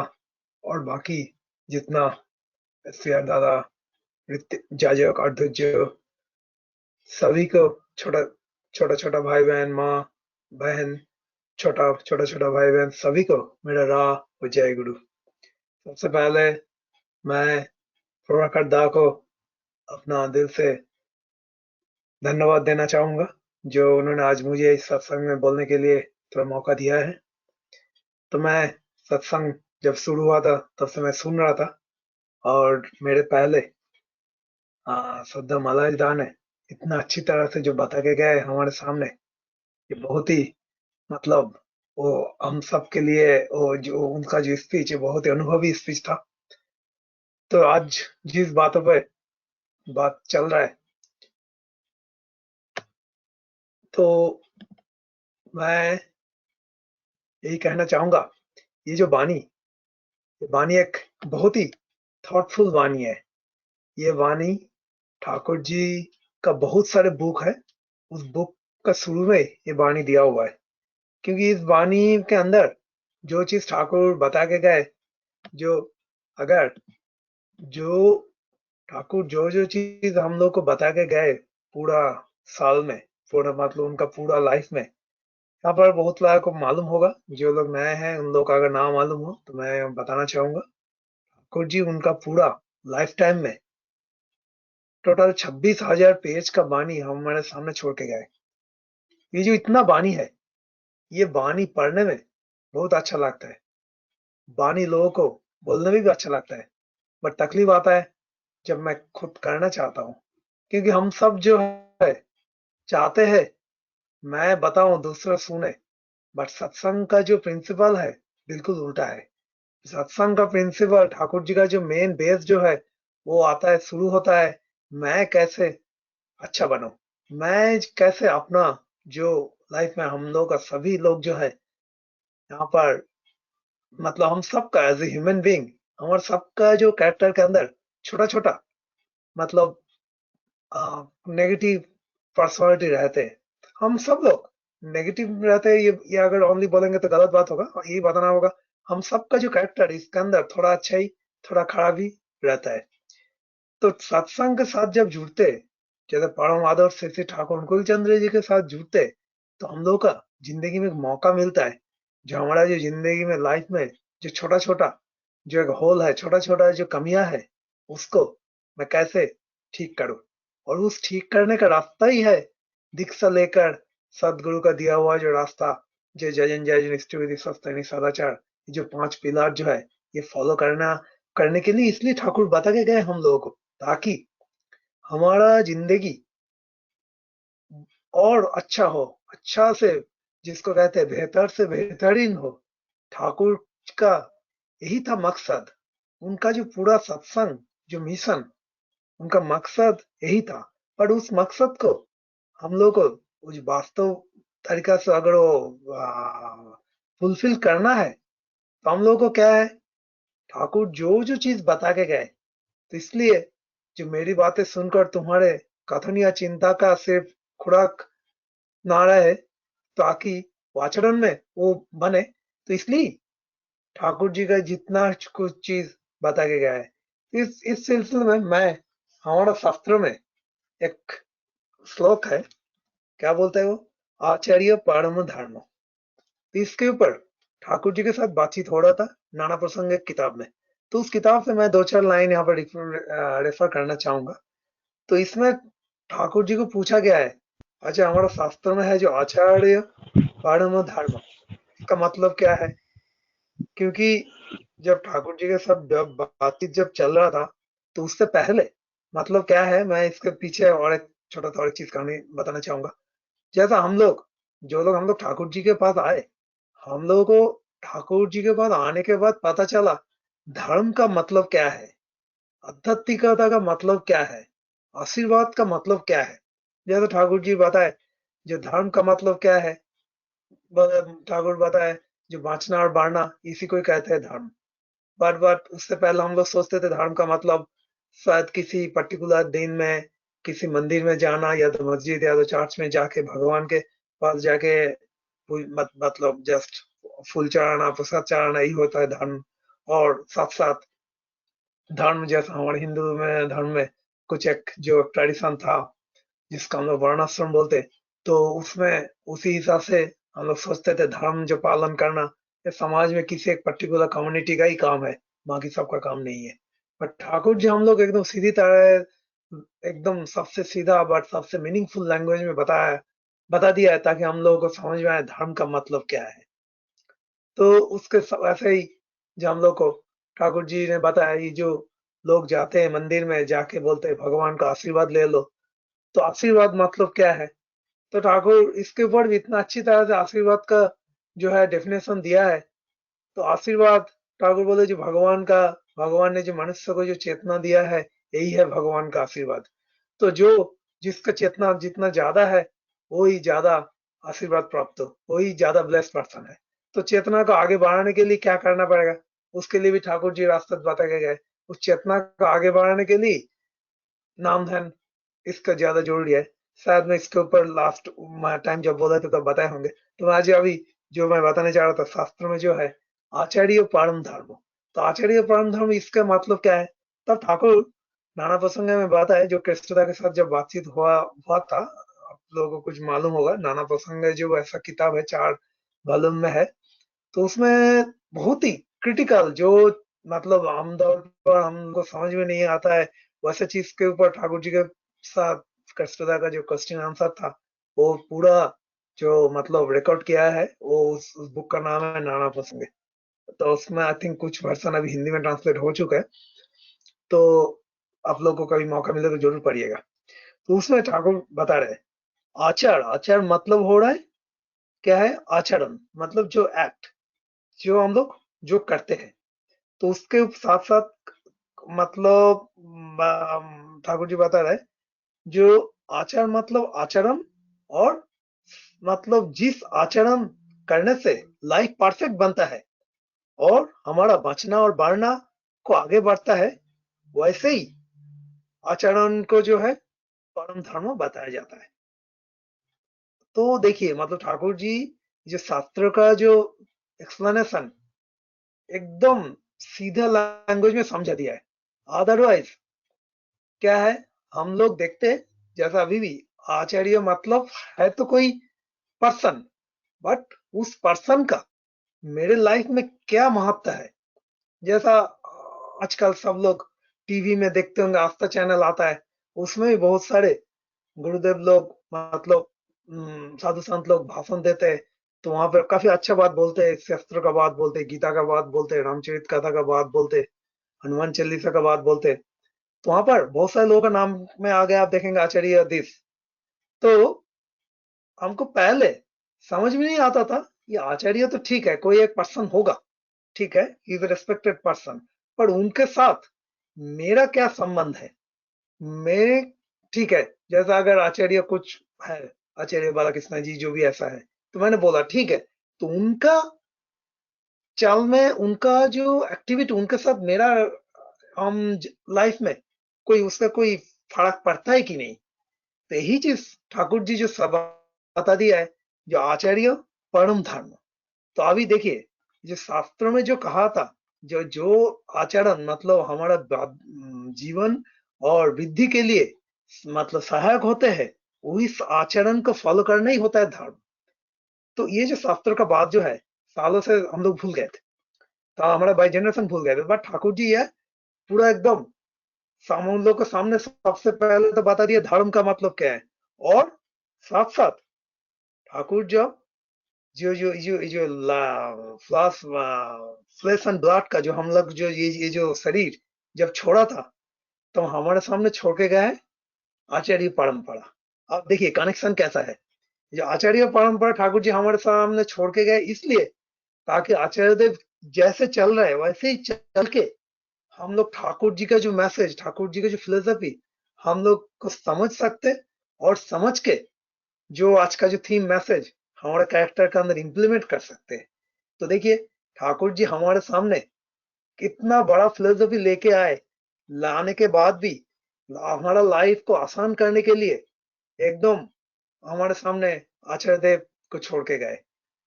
और बाकी जितना दादा, जाजक, अध्यक्ष, सभी को छोटा छोटा भाई बहन, माँ बहन, छोटा छोटा भाई बहन, सभी को मेरा राह और जय गुरु। सबसे पहले मैं प्रभाकर दा को अपना दिल से धन्यवाद देना चाहूंगा, जो उन्होंने आज मुझे इस सत्संग में बोलने के लिए थोड़ा मौका दिया है। तो मैं सत्संग जब शुरू हुआ था तब से मैं सुन रहा था और मेरे पहले श्रद्धा मालाज दा ने इतना अच्छी तरह से जो बता के गए हमारे सामने, ये बहुत ही मतलब वो हम सब के लिए वो जो उनका जो स्पीच है बहुत ही अनुभवी स्पीच था। तो आज जिस बातों पे बात चल रहा है तो मैं यही कहना चाहूंगा, ये जो वाणी एक बहुत ही थॉटफुल वाणी है। ये वाणी ठाकुर जी का बहुत सारे बुक है, उस बुक का शुरू में ये वाणी दिया हुआ है, क्योंकि इस वाणी के अंदर जो चीज ठाकुर बता के गए, जो अगर जो ठाकुर जो चीज हम लोग को बता के गए पूरा साल में, पूरा मतलब उनका पूरा लाइफ में, यहाँ पर बहुत लोगों को मालूम होगा। जो लोग नए हैं उन लोग का अगर नाम मालूम हो तो मैं बताना चाहूंगा, ठाकुर जी उनका पूरा लाइफ टाइम में टोटल 26,000 पेज का वाणी हमारे सामने छोड़ के गए। ये जो इतना वाणी है, ये वाणी पढ़ने में बहुत अच्छा लगता है, वाणी लोगों को बोलने में भी अच्छा लगता है, बट तकलीफ आता है जब मैं खुद करना चाहता हूँ, क्योंकि हम सब जो है चाहते हैं मैं बताऊं दूसरा सुने, बट सत्संग का जो प्रिंसिपल है बिल्कुल उल्टा है। सत्संग का प्रिंसिपल, ठाकुर जी का जो मेन बेस जो है वो आता है, शुरू होता है मैं कैसे अच्छा बनूं, मैं कैसे अपना जो लाइफ में हम लोग का सभी लोग जो है यहाँ पर, मतलब हम सबका एज ए ह्यूमन बीइंग, हमारे सबका जो कैरेक्टर के अंदर छोटा छोटा मतलब नेगेटिव पर्सनालिटी रहते हैं। हम सब लोग नेगेटिव रहते हैं, ये अगर ओनली बोलेंगे तो गलत बात होगा, और यही बताना होगा हम सबका जो कैरेक्टर इसके अंदर थोड़ा अच्छा ही थोड़ा खराब ही रहता है। तो सत्संग के साथ जब जुड़ते, जैसे परम आदर से श्री ठाकुर अनुकूल चंद्र जी के साथ जुड़ते, तो हम लोग का जिंदगी में एक मौका मिलता है, जो हमारा जो जिंदगी में लाइफ में जो छोटा छोटा जो एक होल है, छोटा छोटा जो कमियां है, उसको मैं कैसे ठीक करूं, और उस ठीक करने का रास्ता ही है दीक्षा लेकर सदगुरु का दिया हुआ जो रास्ता, जो जजन जय निष्ठ विधि सत्संग सदाचार, जो 5 पिलर जो है ये फॉलो करने के लिए इसलिए ठाकुर बता के गए हम लोगों को, ताकि हमारा जिंदगी और अच्छा हो, अच्छा से जिसको कहते हैं बेहतर से बेहतरीन हो। ठाकुर का यही था मकसद, उनका जो पूरा सत्संग जो मिशन, उनका मकसद यही था। पर उस मकसद को हम लोग को उस वास्तव तरीका से अगर वो फुलफिल करना है, तो हम लोग को क्या है, ठाकुर जो जो चीज बता के गए, तो इसलिए जो मेरी बातें सुनकर तुम्हारे कथन या चिंता का सिर्फ खुराक ना रहे, ताकि वो आचरण में वो बने, तो इसलिए ठाकुर जी का जितना कुछ चीज बता के गया है, इस सिलसिले में मैं, हमारा शास्त्र में एक श्लोक है, क्या बोलता है वो, आचार्य परम धर्म। तो इसके ऊपर ठाकुर जी के साथ बातचीत हो रहा था नाना प्रसंग एक किताब में, तो उस किताब से मैं 2-4 लाइन यहाँ पर रेफर करना चाहूंगा। तो इसमें ठाकुर जी को पूछा गया है, अच्छा हमारा शास्त्र में है जो आचार्य परम धर्म, इसका मतलब क्या है, क्योंकि जब ठाकुर जी के साथ बातचीत जब चल रहा था, तो उससे पहले मतलब क्या है, मैं इसके पीछे और एक छोटा सा और एक चीज कहानी बताना चाहूंगा। जैसा हम लोग जो लोग हम लोग ठाकुर जी के पास आए, हम लोगों को ठाकुर जी के पास आने के बाद पता चला धर्म का मतलब क्या है, आध्यात्मिकता का मतलब क्या है, आशीर्वाद का मतलब क्या है। जैसे ठाकुर जी बताए जो धर्म का मतलब क्या है, ठाकुर बताए जो बांचना और बाढ़ना इसी को ही कहते हैं धर्म। बट उससे पहले हम लोग सोचते थे धर्म का मतलब शायद किसी पर्टिकुलर दिन में किसी मंदिर में जाना, या तो मस्जिद या तो चर्च में जाके भगवान के पास जाके मतलब जस्ट फूल चढ़ाना प्रसाद चढ़ाना ही होता है धर्म। और साथ साथ धर्म जैसा हमारे हिंदू में धर्म में कुछ एक जो ट्रेडिशन था जिसका हम लोग वर्णाश्रम बोलते, तो उसमें उसी हिसाब से हम लोग सोचते थे धर्म जो पालन करना ये समाज में किसी एक पर्टिकुलर कम्युनिटी का ही काम है, बाकी सबका काम नहीं है। पर ठाकुर जी हम लोग एकदम सीधी तरह, एकदम सबसे सीधा बट सबसे मीनिंगफुल लैंग्वेज में बता दिया है, ताकि हम लोगों को समझ में आए धर्म का मतलब क्या है। तो उसके वैसे ही जो हम लोग को ठाकुर जी ने बताया, ये जो लोग जाते हैं मंदिर में जाके बोलते हैं भगवान का आशीर्वाद ले लो, तो आशीर्वाद मतलब क्या है, तो ठाकुर इसके ऊपर भी इतना अच्छी तरह से आशीर्वाद का जो है डेफिनेशन दिया है। तो आशीर्वाद ठाकुर बोले जो भगवान ने जो मनुष्य को जो चेतना दिया है, यही है भगवान का आशीर्वाद। तो जो जिसका चेतना जितना ज्यादा है वो ही ज्यादा आशीर्वाद प्राप्त हो, वही ज्यादा ब्लेस्ड पर्सन है। तो चेतना को आगे बढ़ाने के लिए क्या करना पड़ेगा, उसके लिए भी ठाकुर जी रास्ता बता के गए। उस चेतना को आगे बढ़ाने के लिए नाम ध्यान इसका ज्यादा जरूरी है। शायद मैं इसके ऊपर लास्ट टाइम जब बोला था तब बताए होंगे। तो आज अभी जो मैं बताने जा रहा था, शास्त्र में जो है आचार्य परम धर्म, तो आचार्य परम धर्म इसका मतलब क्या है, तब ठाकुर नाना प्रसंग में बताया जो कृष्णदा के साथ जब बातचीत हुआ था, आप लोगों को कुछ मालूम होगा, नाना प्रसंग जो ऐसा किताब है 4 वॉल्यूम में है, तो उसमें बहुत ही क्रिटिकल जो मतलब आमतौर पर हमको समझ में नहीं आता है वैसे चीज के ऊपर ठाकुर जी के साथ कृष्णदा का जो क्वेश्चन आंसर था वो पूरा जो मतलब रिकॉर्ड किया है, वो उस बुक का नाम है नाना प्रसंग। तो उसमें आई थिंक कुछ वर्जन अभी हिंदी में ट्रांसलेट हो चुका है। तो आप लोग को कभी मौका मिले तो जरूर पढ़िएगा। तो उसमें ठाकुर बता रहे आचार, आचार मतलब हो रहा है क्या है, आचरण मतलब जो एक्ट, जो हम लोग जो करते हैं। तो उसके साथ साथ मतलब ठाकुर जी बता रहे जो आचार मतलब आचरण, और मतलब जिस आचरण करने से लाइफ परफेक्ट बनता है और हमारा बचना और बढ़ना को आगे बढ़ता है, वैसे ही आचरण को जो है परम धर्म बताया जाता है। तो देखिए मतलब ठाकुर जी जो शास्त्र का जो एक्सप्लेनेशन एकदम सीधा लैंग्वेज में समझा दिया है। अदरवाइज क्या है, हम लोग देखते हैं जैसा अभी भी आचार्य मतलब है तो कोई पर्सन, बट उस पर्सन का मेरे लाइफ में क्या महत्व है। जैसा आजकल सब लोग टीवी में देखते होंगे, आस्था चैनल आता है, उसमें भी बहुत सारे गुरुदेव लोग मतलब साधु संत लोग भाषण देते हैं। तो वहां पर काफी अच्छा बात बोलते हैं, शास्त्र का बात बोलते हैं, गीता का बात बोलते हैं, रामचरित कथा का बात बोलते हैं, हनुमान चालीसा का बात बोलते हैं। तो वहां पर बहुत सारे लोगों का नाम में आ गया, आप देखेंगे आचार्य दिस। तो हमको पहले समझ में नहीं आता था, ये आचार्य तो ठीक है कोई एक पर्सन होगा, ठीक है, इज रेस्पेक्टेड पर्सन, पर उनके साथ मेरा क्या संबंध है। मैं ठीक है, जैसा अगर आचार्य कुछ है, आचार्य बालकृष्ण जी जो भी ऐसा है, तो मैंने बोला ठीक है, तो उनका चाल में उनका जो एक्टिविटी उनके साथ मेरा हम लाइफ में कोई उसका कोई फर्क पड़ता है कि नहीं। तो यही चीज ठाकुर जी जो सब बता दिया है, जो आचार्य परम धर्म। तो अभी देखिए जो शास्त्रों में जो कहा था, जो जो आचरण मतलब हमारा जीवन और वृद्धि के लिए मतलब सहायक होते हैं, वही आचरण को फॉलो करना ही होता है धर्म। तो ये जो शास्त्र का बात जो है सालों से हम लोग भूल गए थे, तो हमारा बाई जनरेशन भूल गए थे, बट ठाकुर जी है पूरा एकदम हम लोग के सामने सबसे पहले तो बता दिया धर्म का मतलब क्या है। और साथ साथ ठाकुर जब जो जो जो जो फ्लैश फ्लेश एंड ब्लड का जो हम लोग जो ये जो शरीर जब छोड़ा था, तो हमारे सामने छोड़ के गए आचार्य परंपरा। अब देखिए कनेक्शन कैसा है, जो आचार्य परंपरा ठाकुर जी हमारे सामने छोड़ के गए इसलिए ताकि आचार्य देव जैसे चल रहे वैसे ही चल के हम लोग ठाकुर जी का जो मैसेज, ठाकुर जी का जो फिलोसफी हम लोग को समझ सकते, और समझ के जो आज का जो थीम मैसेज हमारे कैरेक्टर के अंदर इंप्लीमेंट कर सकते हैं। तो देखिए ठाकुर जी हमारे सामने कितना बड़ा फिलोसफी लेके आए, लाने के बाद भी हमारा लाइफ को आसान करने के लिए एकदम हमारे सामने आचार्य देव को छोड़ के गए,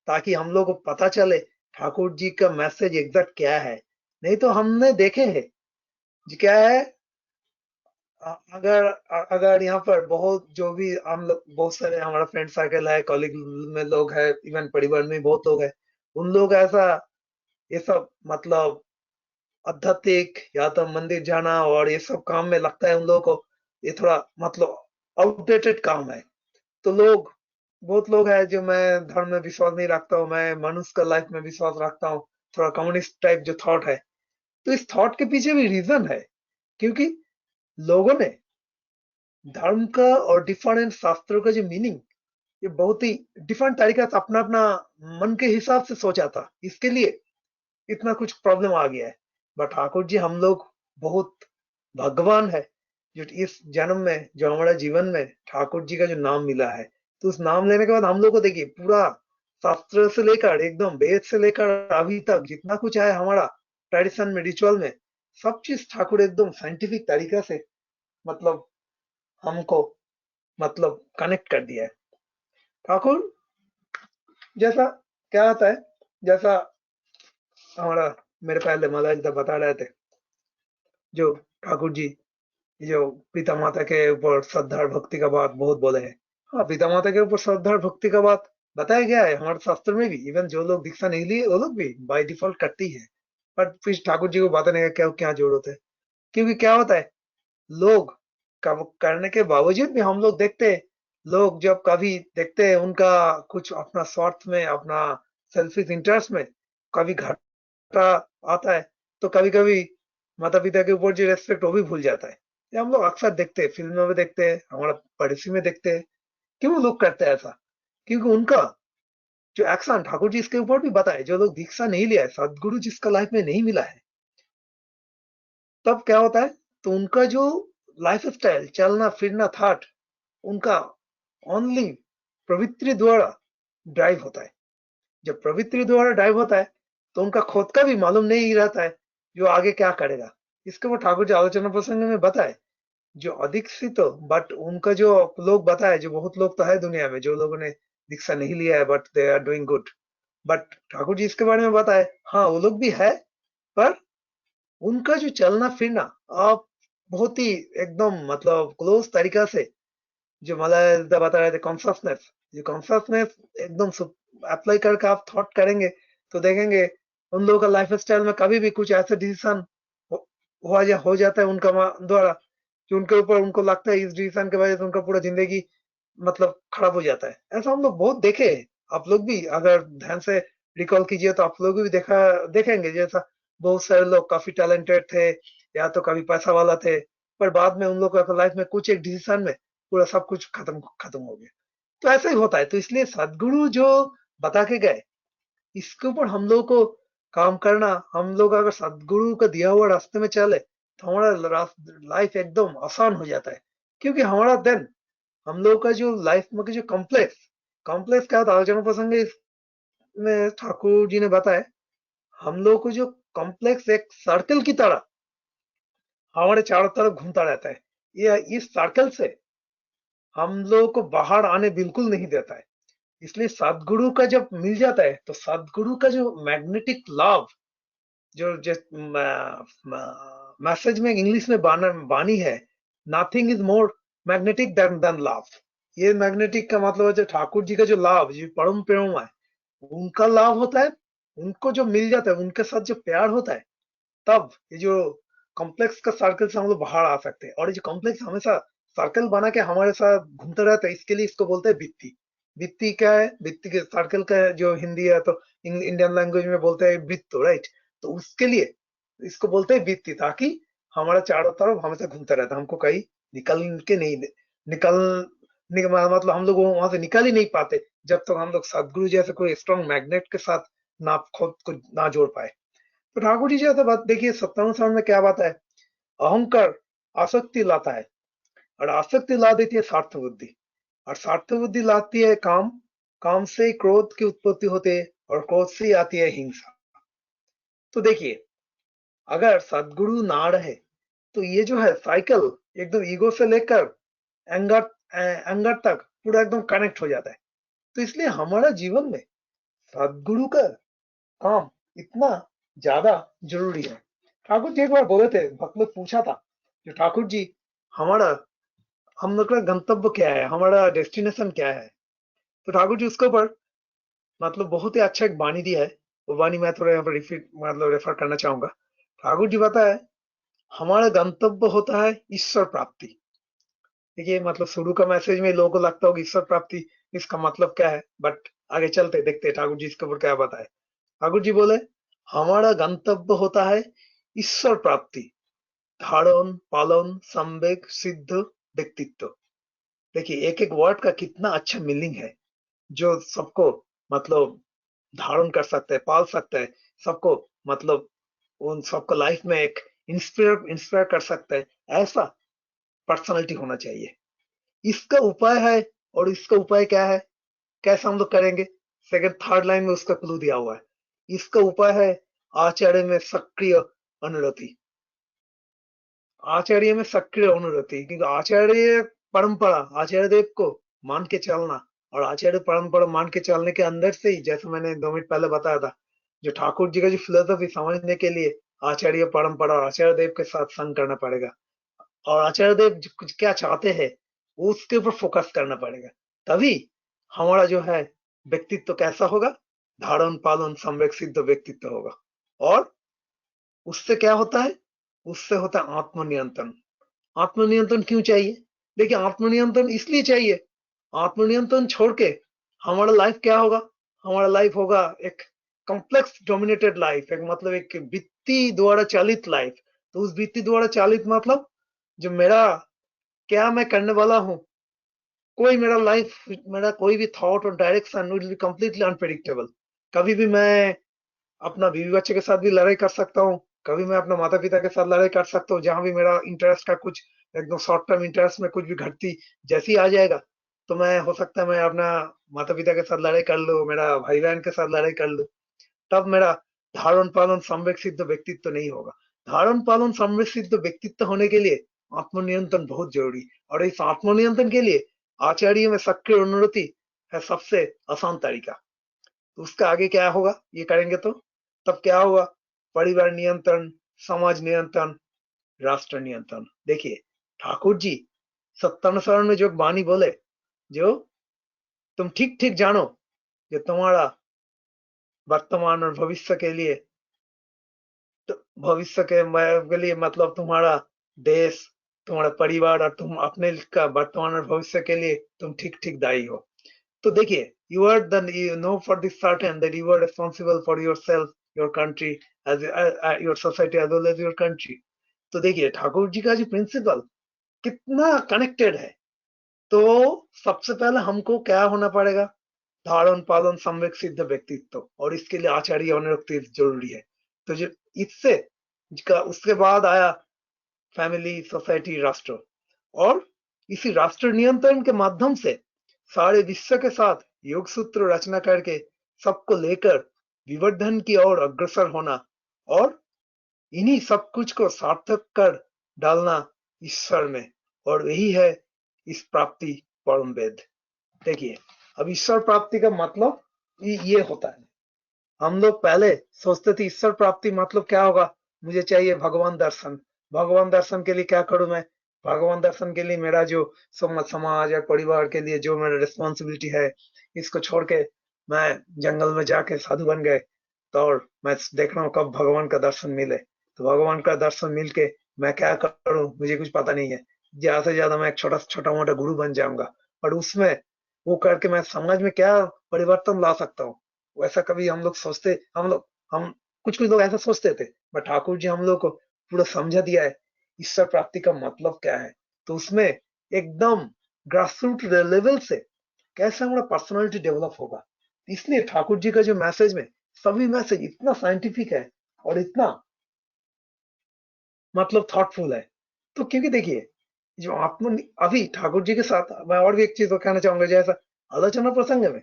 ताकि हम लोग को पता चले ठाकुर जी का मैसेज एग्जैक्ट क्या है। नहीं तो हमने देखे हैं जी क्या है, अगर अगर यहाँ पर बहुत जो भी हम लोग बहुत सारे हमारा फ्रेंड सर्कल है, कॉलेज में लोग है, इवन परिवार में बहुत लोग है, उन लोग ऐसा ये सब मतलब आध्यात्मिक या तो मंदिर जाना और ये सब काम में लगता है उन लोगों को ये थोड़ा मतलब आउटडेटेड काम है। तो लोग बहुत लोग हैं जो मैं धर्म में विश्वास नहीं रखता हूँ, मैं मनुष्य का लाइफ में विश्वास रखता हूँ, थोड़ा कम्युनिस्ट टाइप जो थॉट है। तो इस थॉट के पीछे भी रीजन है, क्योंकि लोगों ने धर्म का और डिफरेंट शास्त्रों का जो मीनिंग ये बहुत ही डिफरेंट तरीका से अपना अपना मन के हिसाब से सोचा था, इसके लिए इतना कुछ प्रॉब्लम आ गया है। बट ठाकुर जी हम लोग बहुत भगवान है जो इस जन्म में जो हमारा जीवन में ठाकुर जी का जो नाम मिला है, तो उस नाम लेने के बाद हम लोग को देखिए पूरा शास्त्र से लेकर एकदम वेद से लेकर अभी तक जितना कुछ है हमारा ट्रेडिशन में रिचुअल में, सब चीज ठाकुर एकदम साइंटिफिक तरीका से मतलब हमको मतलब कनेक्ट कर दिया है। ठाकुर जैसा क्या होता है, जैसा हमारा मेरे पहले महाराज बता रहे थे, जो ठाकुर जी जो पिता माता के ऊपर श्रद्धा और भक्ति का बात बहुत बोले हैं। हाँ, पिता माता के ऊपर श्रद्धा और भक्ति का बात बताया गया है हमारे शास्त्र में भी, इवन जो लोग दीक्षा नहीं लिए वो लोग भी बाय डिफॉल्ट करती है। बट फिर ठाकुर जी को बताने का क्या क्या जरूरत है, क्योंकि क्या होता है लोग करने के बावजूद भी हम लोग देखते हैं, लोग जब कभी देखते हैं उनका कुछ अपना स्वार्थ में अपना सेल्फिश इंटरेस्ट में कभी घाटा आता है, तो कभी कभी माता पिता के ऊपर जो रेस्पेक्ट वो भी भूल जाता है। ये हम लोग अक्सर देखते हैं, फिल्मों में देखते हैं, हमारा पड़ोसी में देखते हैं। क्यों लोग करते हैं ऐसा? क्योंकि उनका जो एक्शन ठाकुर जी इसके ऊपर भी बताए, जो लोग दीक्षा नहीं लिया है, सदगुरु जिसका लाइफ में नहीं मिला है, तब क्या होता है, तो उनका जो लाइफ स्टाइल, चलना फिरना थाट, उनका ओनली प्रवृत्ति द्वारा ड्राइव होता है। जब प्रवृत्ति द्वारा ड्राइव होता है तो उनका खुद का भी मालूम नहीं रहता है जो आगे क्या करेगा। इसके ऊपर ठाकुर जी आलोचना प्रसंग में बताए, जो अदीक्षित बट उनका जो लोग बताए, जो बहुत लोग तो है दुनिया में जो लोगों ने दीक्षा नहीं लिया है but they are doing good, but Thakur ji इसके बारे में बताए, हाँ वो लोग भी है, पर उनका जो चलना फिरना आप बहुत ही एकदम मतलब क्लोज तरीका से, जो मलय बता रहे थे कॉन्सियसनेस, जो कॉन्सियसनेस एकदम अप्लाई करके आप थॉट करेंगे तो देखेंगे उन लोगों का लाइफ स्टाइल में कभी भी कुछ ऐसा डिसीजन हो जाता है उनका द्वारा, जो उनके ऊपर उनको लगता है इस डिसीजन की वजह से उनका पूरा जिंदगी मतलब खराब हो जाता है। ऐसा हम लोग बहुत देखे हैं। आप लोग भी अगर ध्यान से रिकॉल कीजिए तो आप लोग भी देखेंगे, जैसा बहुत सारे लोग काफी टैलेंटेड थे या तो कभी पैसा वाला थे, पर बाद में उन लोगों का लाइफ में कुछ एक डिसीजन में पूरा सब कुछ खत्म खत्म हो गया। तो ऐसा ही होता है। तो इसलिए सदगुरु जो बता के गए, इसके ऊपर हम लोग को काम करना, हम लोग अगर सदगुरु का दिया हुआ रास्ते में चले तो हमारा लाइफ एकदम आसान हो जाता है। क्योंकि हमारा देन हम लोग का जो लाइफ में जो कॉम्प्लेक्स कॉम्प्लेक्स क्या होता है, आलोचना प्रसंग में ठाकुर जी ने बताया, हम लोग को जो कॉम्प्लेक्स एक सर्कल की तरह हमारे चारों तरफ घूमता रहता है। ये इस सर्कल से हम लोग को बाहर आने बिल्कुल नहीं देता है। इसलिए सदगुरु का जब मिल जाता है तो सदगुरु का जो मैग्नेटिक लव, जो मैसेज में इंग्लिश में बानी है, nothing is more magnetic than love. ये मैग्नेटिक का मतलब है जो ठाकुर जी का जो लव, जो परम प्रेम है, उनका लव होता है, उनको जो मिल जाता है, उनके साथ जो प्यार होता है, तब ये जो कॉम्प्लेक्स का सर्कल से हम लोग बाहर आ सकते हैं। और ये जो कॉम्प्लेक्स हमेशा सर्कल बना के हमारे साथ घूमता रहता है, इसके लिए इसको बोलते हैं भित्ति। भित्ति क्या है? भित्ति के सर्कल का जो हिंदी है तो इंडियन लैंग्वेज में बोलते हैं वृत्त, राइट? तो उसके लिए इसको बोलते हैं भित्ति, ताकि हमारा चारों तरफ हमेशा घूमता रहता है, हमको कहीं निकल के नहीं मतलब हम लोग वहां से निकल ही नहीं पाते जब तक हम लोग सदगुरु जैसे कोई स्ट्रॉन्ग मैग्नेट के साथ ना खुद को ना जोड़ पाए। तो ठाकुर जी जैसा बात देखिए 57 साल में क्या बात है, अहंकार आसक्ति लाता है और आसक्ति ला देती है स्वार्थ बुद्धि, और स्वार्थ बुद्धि लाती है काम, काम से क्रोध की उत्पत्ति होती है और क्रोध से आती है हिंसा। तो देखिए अगर सदगुरु ना रहे तो ये जो है साइकिल एकदम ईगो से लेकर एंगर एंगर तक पूरा एकदम कनेक्ट हो जाता है। तो इसलिए हमारा जीवन में सदगुरु का काम इतना ज्यादा जरूरी है। ठाकुर जी एक बार बोले थे, भक्त लोग पूछा था जो ठाकुर जी हमारा हम लोग का गंतव्य क्या है, हमारा डेस्टिनेशन क्या है, तो ठाकुर जी उसके ऊपर मतलब बहुत ही अच्छा एक वाणी दिया है। वो वाणी मैं थोड़ा यहाँ पर रिपीट मतलब रेफर करना चाहूंगा। ठाकुर जी बताया हमारा गंतव्य होता है ईश्वर प्राप्ति। देखिए मतलब शुरू का मैसेज में लोगों को लगता होगा ईश्वर प्राप्ति इसका मतलब क्या है, बट आगे चलते देखते ठाकुर जी इसके ऊपर क्या बताए। ठाकुर जी बोले हमारा गंतव्य होता है ईश्वर प्राप्ति, धारण पालन संवेग सिद्ध व्यक्तित्व। देखिए एक एक वर्ड का कितना अच्छा मीनिंग है, जो सबको मतलब धारण कर सकता है, पाल सकता है, सबको मतलब उन सबको लाइफ में एक इंस्पायर कर सकता है, ऐसा पर्सनालिटी होना चाहिए। इसका उपाय है, और इसका उपाय क्या है, कैसे हम लोग करेंगे, सेकंड थर्ड लाइन में उसका क्लू दिया हुआ है। इसका उपाय है आचार्य में सक्रिय अनुरति। आचार्य में सक्रिय अनुरति, क्योंकि आचार्य परंपरा आचार्य देव को मान के चलना, और आचार्य परंपरा मान के चलने के अंदर से ही, जैसे मैंने 2 मिनट पहले बताया था, जो ठाकुर जी का जो फिलोसफी समझने के लिए आचार्य परंपरा और आचार्य देव के साथ संग करना पड़ेगा, और आचार्य देव क्या चाहते हैं उसके ऊपर फोकस करना पड़ेगा। तभी हमारा जो है व्यक्तित्व कैसा होगा, धारण पालन सम्यक सिद्ध व्यक्तित्व होगा। और उससे क्या होता है, उससे होता है आत्मनियंत्रण। आत्मनियंत्रण क्यों चाहिए? देखिए आत्मनियंत्रण इसलिए चाहिए, आत्मनियंत्रण छोड़ के हमारा लाइफ क्या होगा, हमारा लाइफ होगा एक कॉम्प्लेक्स डोमिनेटेड लाइफ, एक मतलब एक वित्तीय द्वारा चालित लाइफ, तो उस वृत्ति द्वारा चालित मतलब जो मेरा क्या मैं करने वाला हूँ, कोई मेरा लाइफ, मेरा कोई भी थॉट और direction will be completely unpredictable. कभी भी मैं अपना बीवी बच्चे के साथ भी लड़ाई कर सकता हूँ, कभी मैं अपना माता पिता के साथ लड़ाई कर सकता हूँ, जहां भी मेरा इंटरेस्ट का कुछ एकदम शॉर्ट टर्म इंटरेस्ट में कुछ भी घटती जैसी आ जाएगा, तो मैं हो सकता है मैं अपना माता पिता के साथ लड़ाई कर लूँ, मेरा भाई बहन के साथ लड़ाई कर लूँ। तब मेरा धारण पालन सम्यक सिद्ध व्यक्तित्व नहीं होगा। धारण पालन सम्यक सिद्ध व्यक्तित्व होने के लिए आत्मनियंत्रण बहुत जरूरी, और इस आत्मनियंत्रण के लिए आचार्य में सक्रिय उन्नति है सबसे आसान तरीका। तो उसका आगे क्या होगा, ये करेंगे तो तब क्या होगा, परिवार नियंत्रण, समाज नियंत्रण, राष्ट्र नियंत्रण। देखिए ठाकुर जी सत्तानुसरण में जो वाणी बोले, जो तुम ठीक ठीक जानो जो तुम्हारा वर्तमान और भविष्य के लिए, तो भविष्य के लिए मतलब तुम्हारा देश, तुम्हारा परिवार और तुम अपने का वर्तमान और भविष्य के लिए तुम ठीक ठीक दायी हो। तो देखिए you are the, you know for this certain that you are responsible for yourself, your country, as your society as well as your country। तो देखिए ठाकुर जी का जो प्रिंसिपल कितना कनेक्टेड है। तो सबसे पहले हमको क्या होना पड़ेगा, धारण पालन सम्यक सिद्ध व्यक्तित्व, और इसके लिए आचार्य अनुरक्ति जरूरी है। तो जो इससे उसके बाद आया फैमिली, सोसाइटी, राष्ट्र, और इसी राष्ट्र नियंत्रण के माध्यम से सारे विश्व के साथ योग सूत्र रचना करके सबको लेकर विवर्धन की ओर अग्रसर होना, और इन्हीं सब कुछ को सार्थक कर डालना ईश्वर में, और यही है इस प्राप्ति परम वेद। देखिए अब ईश्वर प्राप्ति का मतलब ये होता है। हम लोग पहले सोचते थे ईश्वर प्राप्ति मतलब क्या होगा, मुझे चाहिए भगवान दर्शन। भगवान दर्शन के लिए क्या करूं मैं, भगवान दर्शन के लिए मेरा जो समाज और परिवार के लिए जो मेरा रिस्पॉन्सिबिलिटी है, इसको छोड़ के मैं जंगल में जाके साधु बन गए, तो और मैं देख रहा हूँ कब भगवान का दर्शन मिले। तो भगवान का दर्शन मिल के मैं क्या करूं, मुझे कुछ पता नहीं है। ज्यादा से ज्यादा मैं एक छोटा मोटा गुरु बन जाऊंगा, और उसमें वो करके मैं समाज में क्या परिवर्तन ला सकता हूँ। वैसा कभी हम लोग सोचते, हम कुछ लोग ऐसा सोचते थे, बट ठाकुर जी हम लोग को पूरा समझा दिया है ईश्वर प्राप्ति का मतलब क्या है। तो उसमें एकदम ग्रासरूट लेवल से कैसे हमारा पर्सनालिटी डेवलप होगा। इसलिए ठाकुर जी का जो मैसेज में सभी मैसेज इतना साइंटिफिक है और इतना मतलब थॉटफुल है। तो क्योंकि देखिए जो अभी ठाकुर जी के साथ मैं और भी एक चीज कहना चाहूंगा, जैसा आलोचना प्रसंग में